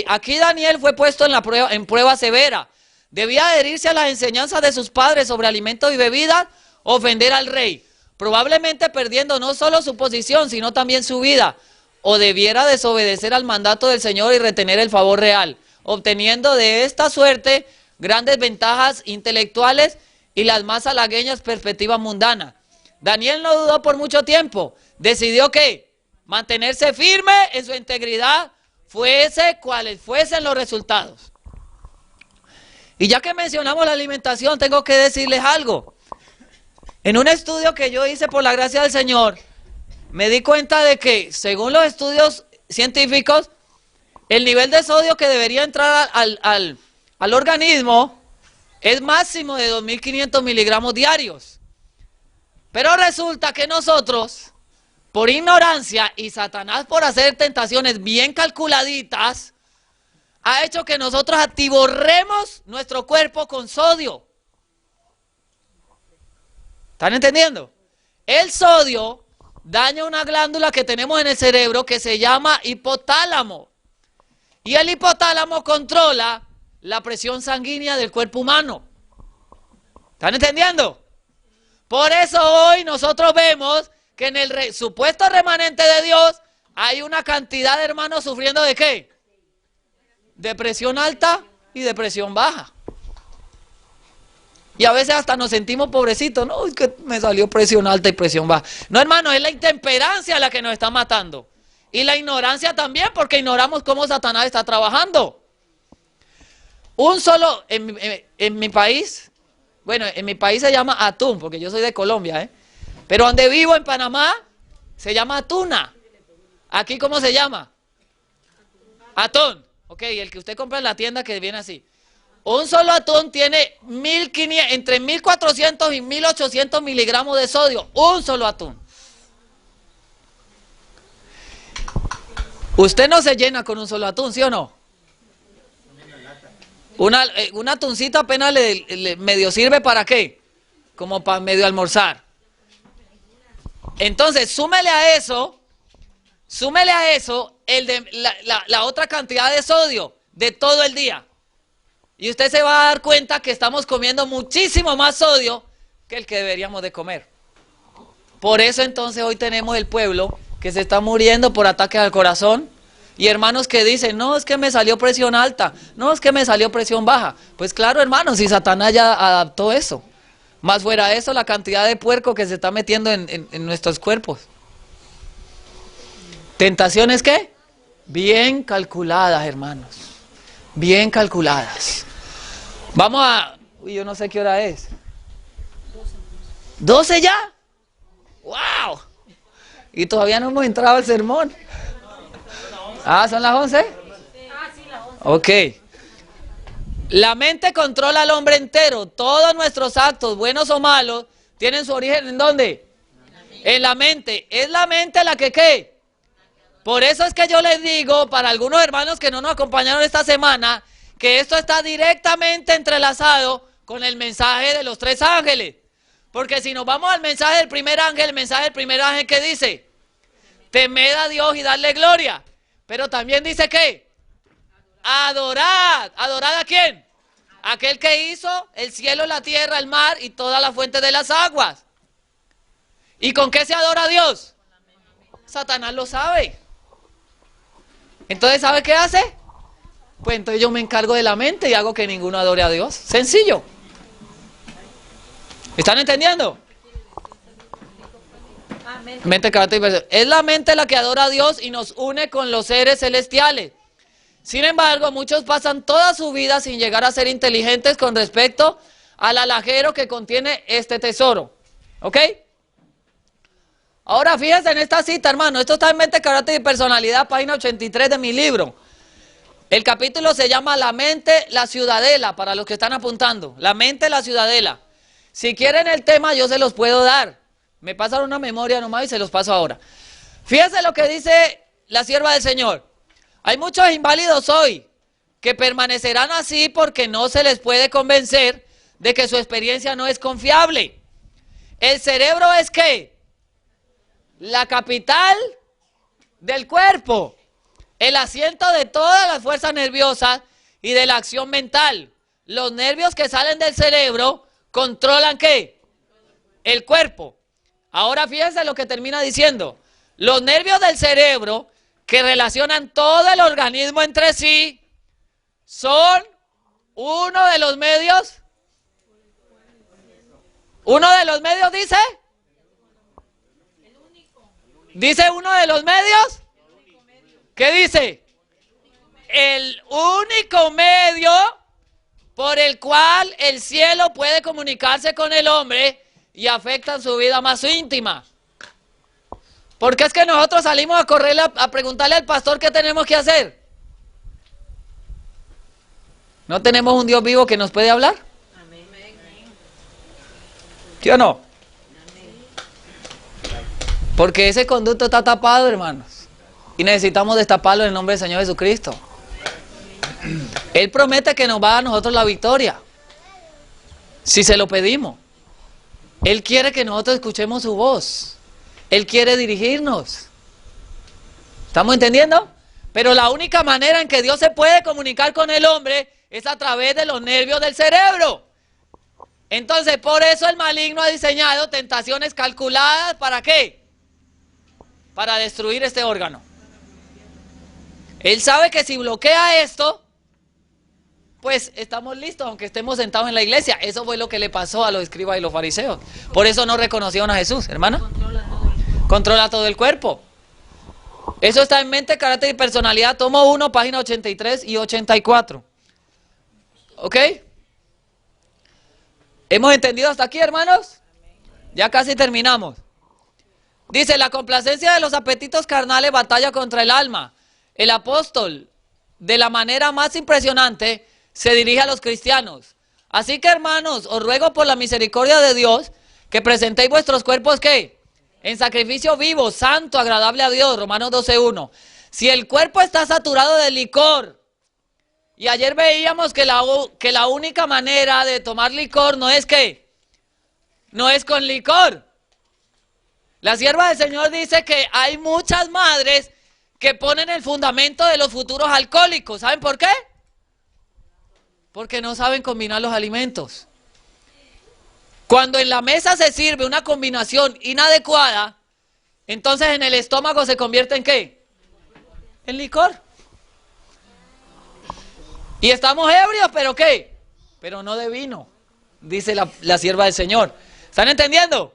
aquí Daniel fue puesto en prueba severa. Debía adherirse a las enseñanzas de sus padres sobre alimentos y bebidas, ofender al rey, probablemente perdiendo no solo su posición, sino también su vida, o debiera desobedecer al mandato del Señor y retener el favor real, obteniendo de esta suerte grandes ventajas intelectuales y las más halagueñas perspectivas mundanas. Daniel no dudó por mucho tiempo, decidió que mantenerse firme en su integridad, fuese cuales fuesen los resultados. Y ya que mencionamos la alimentación, tengo que decirles algo. En un estudio que yo hice por la gracia del Señor, me di cuenta de que, según los estudios científicos, el nivel de sodio que debería entrar al organismo es máximo de 2.500 miligramos diarios. Pero resulta que nosotros, por ignorancia y Satanás por hacer tentaciones bien calculaditas, ha hecho que nosotros atiborremos nuestro cuerpo con sodio. ¿Están entendiendo? El sodio daña una glándula que tenemos en el cerebro que se llama hipotálamo. Y el hipotálamo controla la presión sanguínea del cuerpo humano. ¿Están entendiendo? Por eso hoy nosotros vemos que en el supuesto remanente de Dios hay una cantidad de hermanos sufriendo ¿de qué? De presión alta y de presión baja. Y a veces hasta nos sentimos pobrecitos, no, es que me salió presión alta y presión baja. No, hermano, es la intemperancia la que nos está matando. Y la ignorancia también, porque ignoramos cómo Satanás está trabajando. Un solo, en mi país, bueno, en mi país se llama atún, porque yo soy de Colombia, pero donde vivo en Panamá, se llama tuna. ¿Aquí cómo se llama? Atún. Ok, el que usted compra en la tienda que viene así. Un solo atún tiene 1500, entre 1400 y 1800 miligramos de sodio. Un solo atún. Usted no se llena con un solo atún, ¿sí o no? Un atuncito apenas le medio sirve ¿para qué? Como para medio almorzar. Entonces, súmele a eso la otra cantidad de sodio de todo el día. Y usted se va a dar cuenta que estamos comiendo muchísimo más sodio que el que deberíamos de comer. Por eso entonces hoy tenemos el pueblo que se está muriendo por ataques al corazón. Y hermanos que dicen, no, es que me salió presión alta, no, es que me salió presión baja. Pues claro, hermanos, si Satanás ya adaptó eso. Más fuera de eso, la cantidad de puerco que se está metiendo en nuestros cuerpos. ¿Tentaciones qué? Bien calculadas, hermanos. Bien calculadas. Vamos a... Uy, yo no sé qué hora es. ¿12 ya? ¡Wow! Y todavía no hemos entrado al sermón. Ah, ¿son las 11? Ok. La mente controla al hombre entero. Todos nuestros actos, buenos o malos, tienen su origen ¿en dónde? En la mente. Es la mente la que ¿qué? Por eso es que yo les digo, para algunos hermanos que no nos acompañaron esta semana, que esto está directamente entrelazado con el mensaje de los 3 ángeles. Porque si nos vamos al mensaje del primer ángel, el mensaje del primer ángel que dice, temed a Dios y darle gloria. Pero también dice ¿qué? Adorad. ¿Adorad a quién? Aquel que hizo el cielo, la tierra, el mar y todas las fuentes de las aguas. ¿Y con qué se adora a Dios? Satanás lo sabe. Entonces, ¿sabe qué hace? Pues entonces yo me encargo de la mente y hago que ninguno adore a Dios. Sencillo. ¿Están entendiendo? Mente, carácter y persona. Es la mente la que adora a Dios y nos une con los seres celestiales. Sin embargo, muchos pasan toda su vida sin llegar a ser inteligentes con respecto al alajero que contiene este tesoro. ¿Ok? Ahora fíjense en esta cita, hermano. Esto está en Mente, Carácter y Personalidad, página 83 de mi libro. El capítulo se llama La mente, la ciudadela, para los que están apuntando. La mente, la ciudadela. Si quieren el tema, yo se los puedo dar. Me pasan una memoria nomás y se los paso ahora. Fíjense lo que dice la sierva del Señor. Hay muchos inválidos hoy que permanecerán así porque no se les puede convencer de que su experiencia no es confiable. El cerebro es ¿qué? La capital del cuerpo, el asiento de todas las fuerzas nerviosas y de la acción mental. Los nervios que salen del cerebro controlan ¿qué? El cuerpo. Ahora fíjense lo que termina diciendo. Los nervios del cerebro que relacionan todo el organismo entre sí son uno de los medios. ¿Uno de los medios dice? ¿Dice uno de los medios? ¿Qué dice? El único medio por el cual el cielo puede comunicarse con el hombre y afectan su vida más íntima. Porque es que nosotros salimos a correr a preguntarle al pastor qué tenemos que hacer. ¿No tenemos un Dios vivo que nos puede hablar? ¿Sí o no? Porque ese conducto está tapado, hermanos. Y necesitamos destaparlo en el nombre del Señor Jesucristo. Él promete que nos va a dar a nosotros la victoria. Si se lo pedimos. Él quiere que nosotros escuchemos su voz. Él quiere dirigirnos. ¿Estamos entendiendo? Pero la única manera en que Dios se puede comunicar con el hombre es a través de los nervios del cerebro. Entonces, por eso el maligno ha diseñado tentaciones calculadas, ¿para qué? Para destruir este órgano. Él sabe que si bloquea esto, pues estamos listos, aunque estemos sentados en la iglesia. Eso fue lo que le pasó a los escribas y los fariseos. Por eso no reconocieron a Jesús, hermana. Controla todo el cuerpo. Eso está en Mente, Carácter y Personalidad, tomo 1, página 83 y 84. ¿Ok? ¿Hemos entendido hasta aquí, hermanos? Ya casi terminamos. Dice, la complacencia de los apetitos carnales batalla contra el alma. El apóstol, de la manera más impresionante, se dirige a los cristianos. Así que, hermanos, os ruego por la misericordia de Dios que presentéis vuestros cuerpos, ¿qué? En sacrificio vivo, santo, agradable a Dios, Romanos 12:1. Si el cuerpo está saturado de licor, y ayer veíamos que la única manera de tomar licor no es ¿qué? No es con licor. La sierva del Señor dice que hay muchas madres que ponen el fundamento de los futuros alcohólicos. ¿Saben por qué? Porque no saben combinar los alimentos. Cuando en la mesa se sirve una combinación inadecuada, entonces en el estómago se convierte ¿en qué? En licor. Y estamos ebrios, ¿pero qué? Pero no de vino, dice la sierva del Señor. ¿Están entendiendo?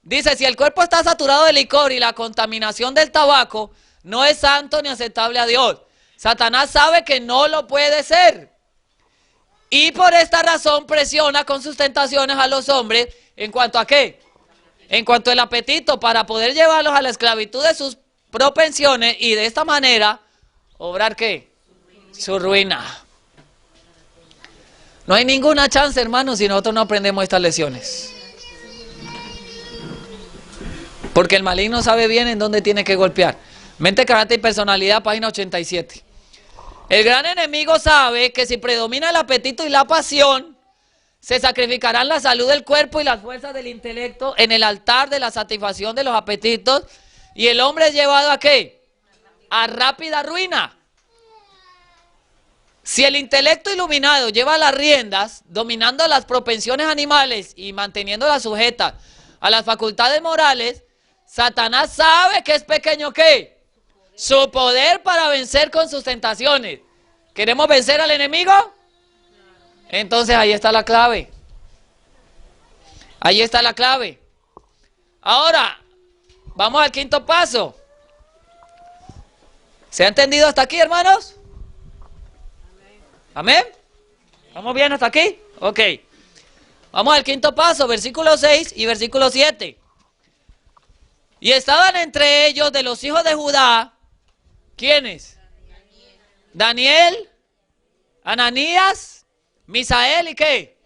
Dice, si el cuerpo está saturado de licor y la contaminación del tabaco, no es santo ni aceptable a Dios. Satanás sabe que no lo puede ser. Y por esta razón presiona con sus tentaciones a los hombres en cuanto a ¿qué? En cuanto al apetito, para poder llevarlos a la esclavitud de sus propensiones y de esta manera obrar ¿qué? Su ruina. No hay ninguna chance, hermanos, si nosotros no aprendemos estas lecciones. Porque el maligno sabe bien en dónde tiene que golpear. Mente, Carácter y Personalidad, página 87. El gran enemigo sabe que si predomina el apetito y la pasión, se sacrificarán la salud del cuerpo y las fuerzas del intelecto en el altar de la satisfacción de los apetitos, y el hombre es llevado ¿a qué? A rápida ruina. Si el intelecto iluminado lleva las riendas, dominando las propensiones animales y manteniéndolas sujetas a las facultades morales, Satanás sabe que es pequeño ¿qué? Su poder para vencer con sus tentaciones. ¿Queremos vencer al enemigo? Entonces ahí está la clave. Ahí está la clave. Ahora, vamos al quinto paso. ¿Se ha entendido hasta aquí, hermanos? ¿Amén? ¿Vamos bien hasta aquí? Ok. Vamos al quinto paso, versículo 6 y versículo 7. Y estaban entre ellos de los hijos de Judá, ¿quiénes? Daniel, Ananías, Misael y ¿qué?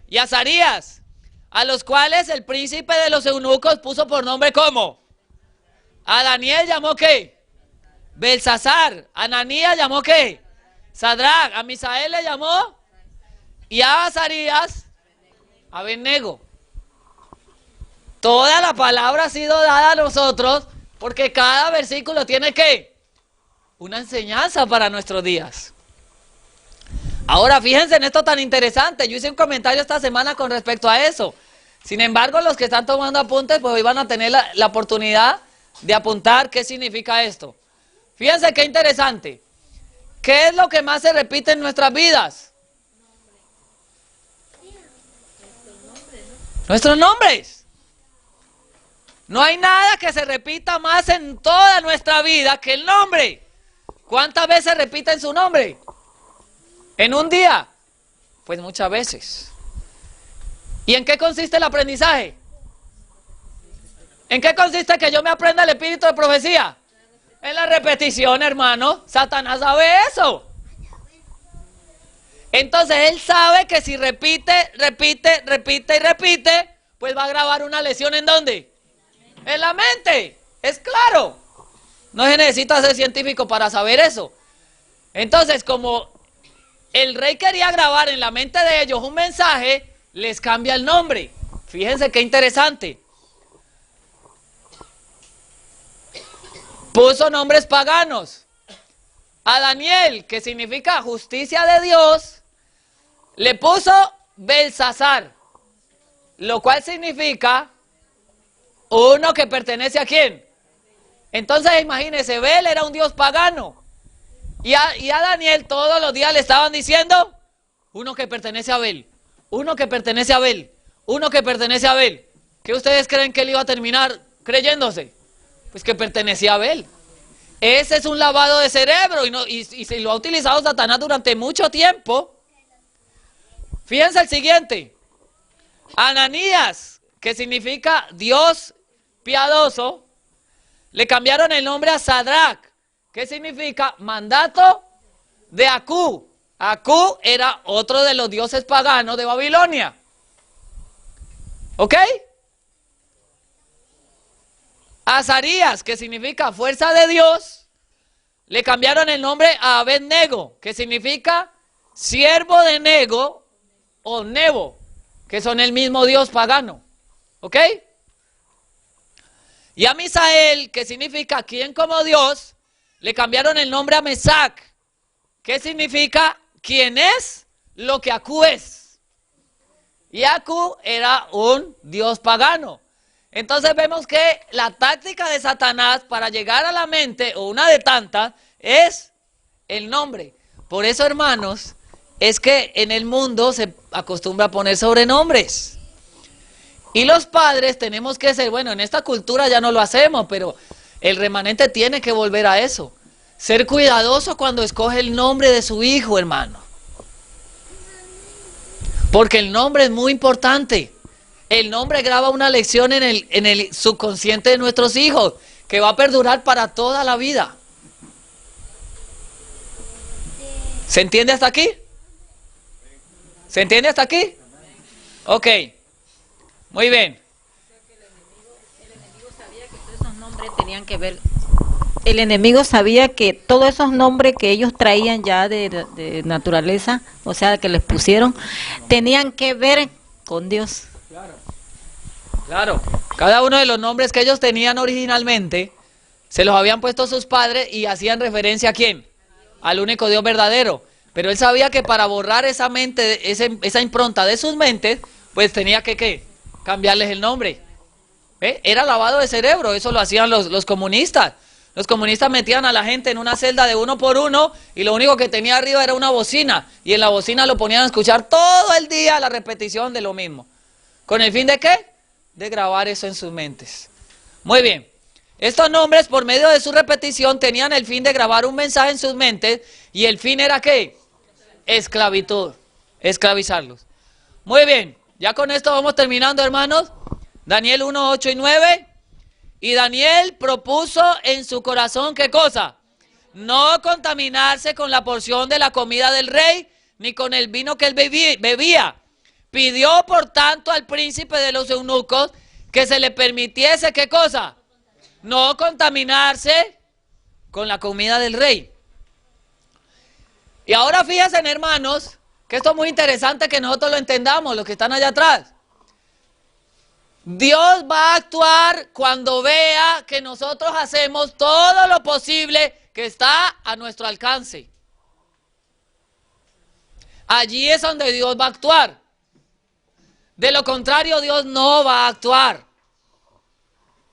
Y Azarías, a los cuales el príncipe de los eunucos puso por nombre ¿cómo? A Daniel llamó ¿qué? Belsasar. A Ananías llamó ¿qué? Sadrach. A Misael le llamó, y a Azarías Abednego. Toda la palabra ha sido dada a nosotros porque cada versículo tiene ¿qué? Una enseñanza para nuestros días. Ahora fíjense en esto tan interesante. Yo hice un comentario esta semana con respecto a eso. Sin embargo, los que están tomando apuntes, pues hoy van a tener la oportunidad de apuntar qué significa esto. Fíjense qué interesante. ¿Qué es lo que más se repite en nuestras vidas? Nuestros nombres. No hay nada que se repita más en toda nuestra vida que el nombre. ¿Cuántas veces repiten su nombre? ¿En un día? Pues muchas veces. ¿Y en qué consiste el aprendizaje? ¿En qué consiste que yo me aprenda el espíritu de profecía? En la repetición, hermano. Satanás sabe eso. Entonces él sabe que si repite, pues va a grabar una lesión ¿en dónde? En la mente. Es claro. No se necesita ser científico para saber eso. Entonces, como el rey quería grabar en la mente de ellos un mensaje, les cambia el nombre. Fíjense qué interesante. Puso nombres paganos. A Daniel, que significa justicia de Dios, le puso Belsasar, lo cual significa uno que pertenece a quién. Entonces imagínense, Bel era un dios pagano. Y a Daniel todos los días le estaban diciendo, uno que pertenece a Bel, uno que pertenece a Bel, uno que pertenece a Bel. ¿Qué ustedes creen que él iba a terminar creyéndose? Pues que pertenecía a Bel. Ese es un lavado de cerebro y se lo ha utilizado Satanás durante mucho tiempo. Fíjense el siguiente. Ananías, que significa Dios piadoso, le cambiaron el nombre a Sadrach, que significa mandato de Acú. Acú era otro de los dioses paganos de Babilonia. ¿Ok? Azarías, que significa fuerza de Dios, le cambiaron el nombre a Abed-Nego, que significa siervo de Nego o Nebo, que son el mismo dios pagano. ¿Ok? Y a Misael, que significa quien como Dios, le cambiaron el nombre a Mesac, que significa quien es lo que Acú es. Y Acú era un dios pagano. Entonces vemos que la táctica de Satanás para llegar a la mente, o una de tantas, es el nombre. Por eso, hermanos, es que en el mundo se acostumbra a poner sobrenombres. Y los padres tenemos que ser, bueno, en esta cultura ya no lo hacemos, pero el remanente tiene que volver a eso. Ser cuidadoso cuando escoge el nombre de su hijo, hermano. Porque el nombre es muy importante. El nombre graba una lección en el subconsciente de nuestros hijos, que va a perdurar para toda la vida. ¿Se entiende hasta aquí? ¿Se entiende hasta aquí? Ok. Muy bien. El enemigo sabía que todos esos nombres tenían que ver. El enemigo sabía que todos esos nombres que ellos traían ya de naturaleza, o sea, que les pusieron, tenían que ver con Dios. Claro. Cada uno de los nombres que ellos tenían originalmente, se los habían puesto sus padres y hacían referencia ¿a quién? Al único Dios verdadero. Pero él sabía que para borrar esa mente, esa impronta de sus mentes, pues tenía que ¿qué? Cambiarles el nombre. Era lavado de cerebro, eso lo hacían los comunistas. Los comunistas metían a la gente en una celda de 1 por 1 y lo único que tenía arriba era una bocina. Y en la bocina lo ponían a escuchar todo el día la repetición de lo mismo. ¿Con el fin de qué? De grabar eso en sus mentes. Muy bien. Estos nombres, por medio de su repetición, tenían el fin de grabar un mensaje en sus mentes. ¿Y el fin era qué? Esclavitud. Esclavizarlos. Muy bien. Ya con esto vamos terminando, hermanos. Daniel 1, 8 y 9. Y Daniel propuso en su corazón, ¿qué cosa? No contaminarse con la porción de la comida del rey, ni con el vino que él bebía. Pidió, por tanto, al príncipe de los eunucos que se le permitiese, ¿qué cosa? No contaminarse con la comida del rey. Y ahora fíjense, hermanos, que esto es muy interesante que nosotros lo entendamos, los que están allá atrás. Dios va a actuar cuando vea que nosotros hacemos todo lo posible que está a nuestro alcance. Allí es donde Dios va a actuar. De lo contrario, Dios no va a actuar.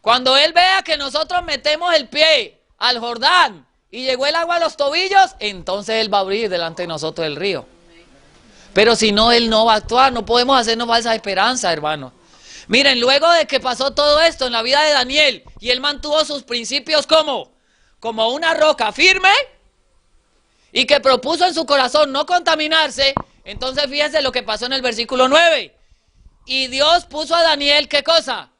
Cuando Él vea que nosotros metemos el pie al Jordán y llegó el agua a los tobillos, entonces Él va a abrir delante de nosotros el río. Pero si no, Él no va a actuar. No podemos hacernos falsa esperanza, hermanos. Miren, luego de que pasó todo esto en la vida de Daniel y él mantuvo sus principios como una roca firme y que propuso en su corazón no contaminarse, entonces fíjense lo que pasó en el versículo 9. Y Dios puso a Daniel, ¿qué cosa?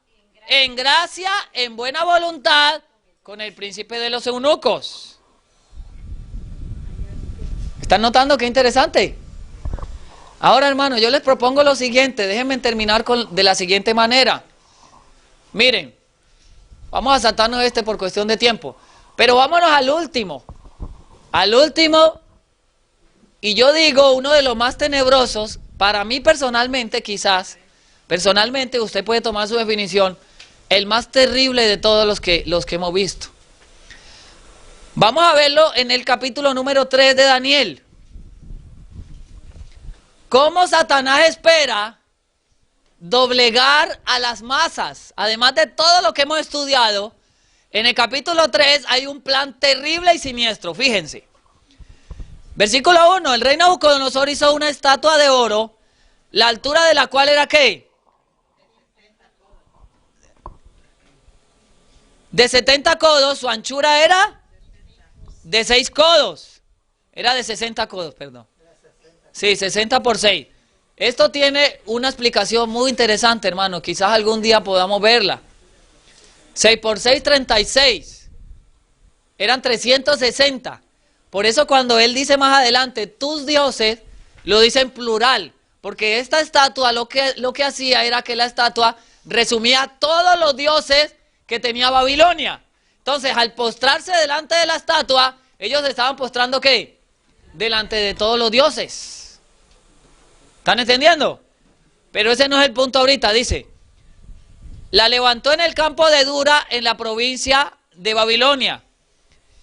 En gracia, en buena voluntad, con el príncipe de los eunucos. ¿Están notando qué interesante? Ahora, hermanos, yo les propongo lo siguiente. Déjenme terminar de la siguiente manera. Miren, vamos a saltarnos por cuestión de tiempo. Pero vámonos al último. Al último, y yo digo, uno de los más tenebrosos, para mí personalmente quizás, personalmente usted puede tomar su definición, el más terrible de todos los que hemos visto. Vamos a verlo en el capítulo número 3 de Daniel. ¿Cómo Satanás espera doblegar a las masas? Además de todo lo que hemos estudiado, en el capítulo 3 hay un plan terrible y siniestro, fíjense. Versículo 1, el rey Nabucodonosor hizo una estatua de oro, la altura de la cual era ¿qué? De 70 codos, su anchura era de 6 codos. Era de 60 codos, perdón. Sí, 60 por 6. Esto tiene una explicación muy interesante, hermano. Quizás algún día podamos verla. 6 por 6, 36. Eran 360. Por eso cuando él dice más adelante, tus dioses, lo dice en plural. Porque esta estatua lo que hacía era que la estatua resumía todos los dioses que tenía Babilonia. Entonces, al postrarse delante de la estatua, ellos estaban postrando ¿qué? Delante de todos los dioses. ¿Están entendiendo? Pero ese no es el punto ahorita, dice. La levantó en el campo de Dura, en la provincia de Babilonia.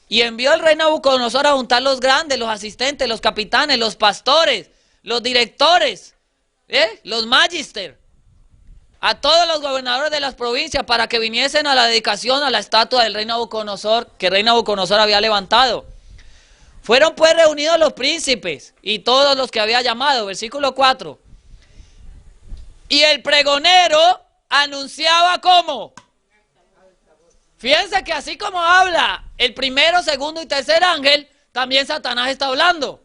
Y envió el rey Nabucodonosor a juntar los grandes, los asistentes, los capitanes, los pastores, los directores, los magister, a todos los gobernadores de las provincias para que viniesen a la dedicación a la estatua del rey Nabucodonosor, que el rey Nabucodonosor había levantado. Fueron pues reunidos los príncipes y todos los que había llamado, versículo 4. Y el pregonero anunciaba ¿cómo? Fíjense que así como habla el primero, segundo y tercer ángel, también Satanás está hablando.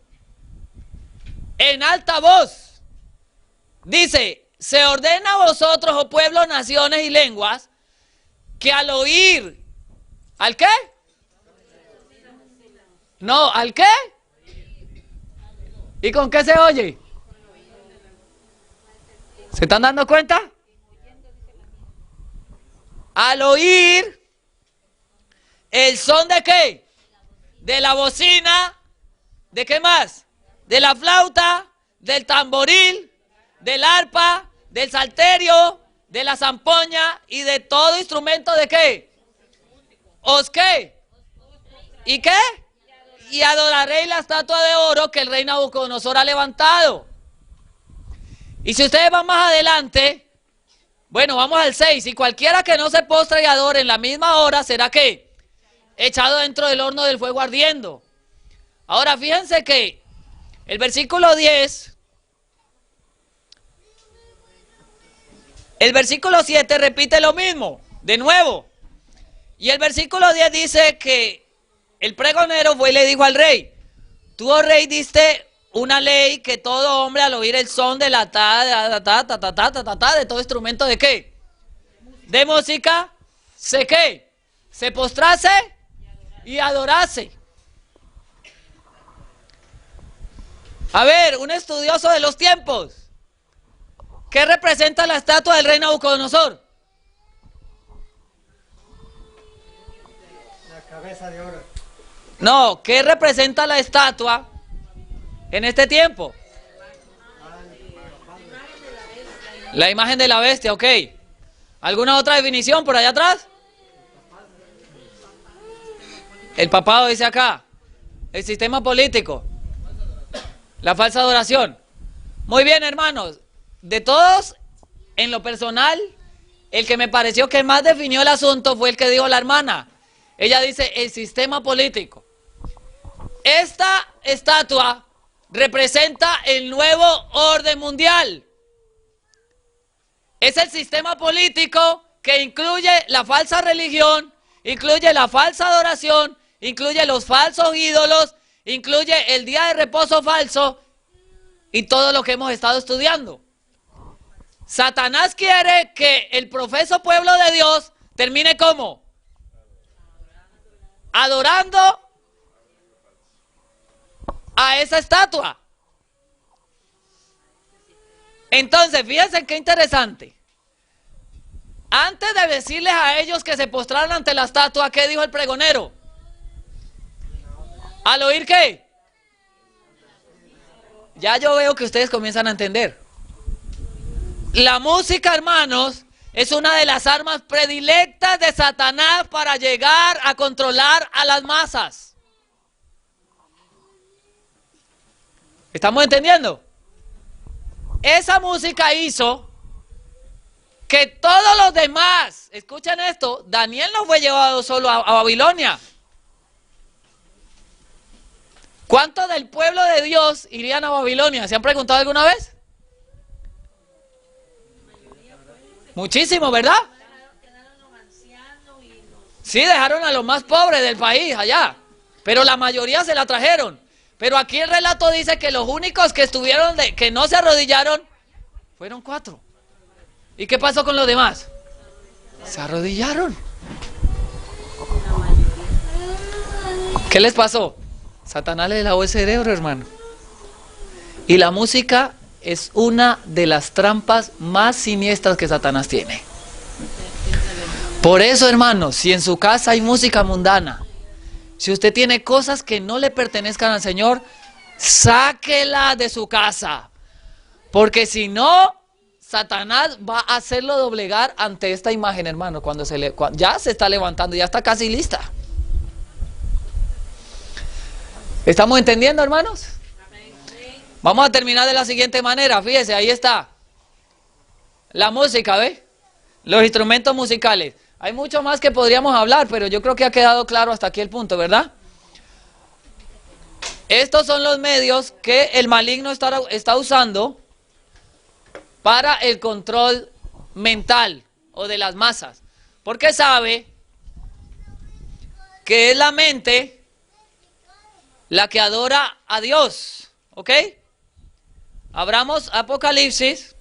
En alta voz. Dice, se ordena a vosotros, oh pueblos, naciones y lenguas, que al oír, ¿al qué? No, ¿al qué? ¿Y con qué se oye? ¿Se están dando cuenta? Al oír el son de qué? De la bocina, ¿de qué más? De la flauta, del tamboril, del arpa, del salterio, de la zampoña y de todo instrumento de qué? ¿Os qué? ¿Y qué? Y adoraréis la estatua de oro que el rey Nabucodonosor ha levantado. Y si ustedes van más adelante, bueno, vamos al 6. Y cualquiera que no se postre y adore en la misma hora será ¿qué? Echado dentro del horno del fuego ardiendo. Ahora fíjense que el versículo 10, el versículo 7 repite lo mismo, de nuevo. Y el versículo 10 dice que el pregonero fue y le dijo al rey, tú, oh rey, diste una ley que todo hombre al oír el son de la de todo instrumento de qué? De música, ¿se qué? Se postrase y adorase. A ver, un estudioso de los tiempos, ¿qué representa la estatua del rey Nabucodonosor? La cabeza de oro. No, ¿qué representa la estatua en este tiempo? La imagen de la bestia, ok. ¿Alguna otra definición por allá atrás? El papado dice acá. El sistema político. La falsa adoración. Muy bien, hermanos. De todos, en lo personal, el que me pareció que más definió el asunto fue el que dijo la hermana. Ella dice el sistema político. Esta estatua representa el nuevo orden mundial. Es el sistema político que incluye la falsa religión, incluye la falsa adoración, incluye los falsos ídolos, incluye el día de reposo falso y todo lo que hemos estado estudiando. Satanás quiere que el profeso pueblo de Dios termine ¿cómo? Adorando a esa estatua. Entonces, fíjense qué interesante. Antes de decirles a ellos que se postraran ante la estatua, ¿qué dijo el pregonero? ¿Al oír qué? Ya yo veo que ustedes comienzan a entender. La música, hermanos, es una de las armas predilectas de Satanás para llegar a controlar a las masas. ¿Estamos entendiendo? Esa música hizo que todos los demás, escuchen esto, Daniel no fue llevado solo a Babilonia. ¿Cuántos del pueblo de Dios irían a Babilonia? ¿Se han preguntado alguna vez? Muchísimo, ¿verdad? Sí, dejaron a los más pobres del país allá, pero la mayoría se la trajeron. Pero aquí el relato dice que los únicos que estuvieron, que no se arrodillaron, fueron 4. ¿Y qué pasó con los demás? Se arrodillaron. ¿Qué les pasó? Satanás les lavó el cerebro, hermano. Y la música es una de las trampas más siniestras que Satanás tiene. Por eso, hermanos, si en su casa hay música mundana, si usted tiene cosas que no le pertenezcan al Señor, sáquela de su casa. Porque si no, Satanás va a hacerlo doblegar ante esta imagen, hermano, cuando ya se está levantando, ya está casi lista. ¿Estamos entendiendo, hermanos? Vamos a terminar de la siguiente manera. Fíjese, ahí está. La música, ¿ve? Los instrumentos musicales. Hay mucho más que podríamos hablar, pero yo creo que ha quedado claro hasta aquí el punto, ¿verdad? Estos son los medios que el maligno está usando para el control mental o de las masas. Porque sabe que es la mente la que adora a Dios, ¿ok? Abramos Apocalipsis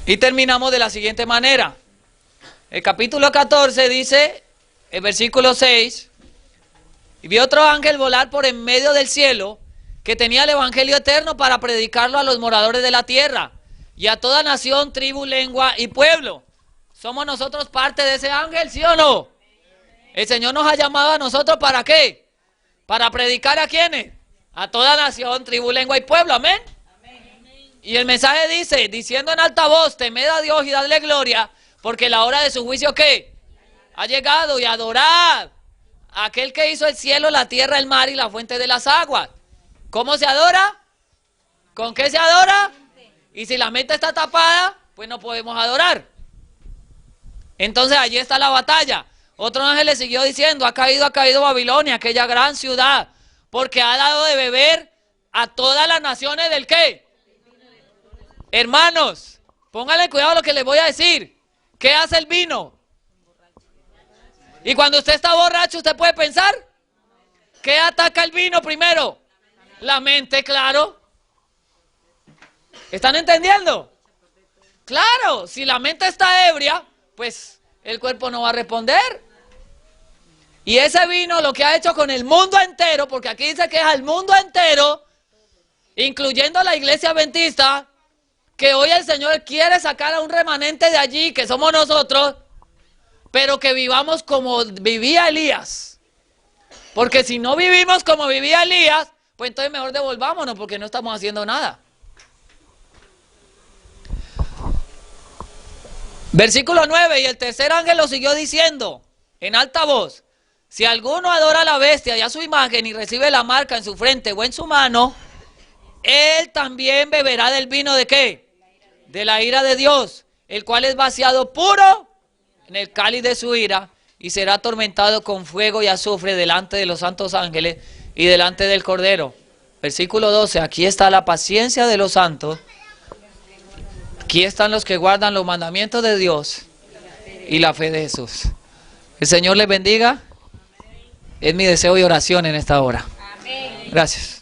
y terminamos de la siguiente manera. El capítulo 14 dice, el versículo 6, y vi otro ángel volar por en medio del cielo, que tenía el evangelio eterno para predicarlo a los moradores de la tierra, y a toda nación, tribu, lengua y pueblo. ¿Somos nosotros parte de ese ángel, sí o no? El Señor nos ha llamado a nosotros, ¿para qué? Para predicar ¿a quiénes? A toda nación, tribu, lengua y pueblo, ¿amén? Y el mensaje dice, diciendo en alta voz, temed a Dios y dadle gloria, porque la hora de su juicio, ¿qué? Ha llegado, y adorad a aquel que hizo el cielo, la tierra, el mar y la fuente de las aguas. ¿Cómo se adora? ¿Con qué se adora? Y si la mente está tapada, pues no podemos adorar. Entonces allí está la batalla. Otro ángel le siguió diciendo, ha caído Babilonia, aquella gran ciudad, porque ha dado de beber a todas las naciones del ¿qué? Hermanos, pónganle cuidado a lo que les voy a decir. ¿Qué hace el vino? Y cuando usted está borracho, ¿usted puede pensar? ¿Qué ataca el vino primero? La mente, claro. ¿Están entendiendo? Claro, si la mente está ebria, pues el cuerpo no va a responder. Y ese vino lo que ha hecho con el mundo entero, porque aquí dice que es al mundo entero, incluyendo a la iglesia adventista, que hoy el Señor quiere sacar a un remanente de allí, que somos nosotros, pero que vivamos como vivía Elías. Porque si no vivimos como vivía Elías, pues entonces mejor devolvámonos, porque no estamos haciendo nada. Versículo 9, y el tercer ángel lo siguió diciendo en alta voz, si alguno adora a la bestia y a su imagen y recibe la marca en su frente o en su mano, él también beberá del vino ¿de qué? De la ira de Dios, el cual es vaciado puro en el cáliz de su ira y será atormentado con fuego y azufre delante de los santos ángeles y delante del Cordero. Versículo 12, aquí está la paciencia de los santos. Aquí están los que guardan los mandamientos de Dios y la fe de Jesús. El Señor les bendiga. Es mi deseo y oración en esta hora. Gracias.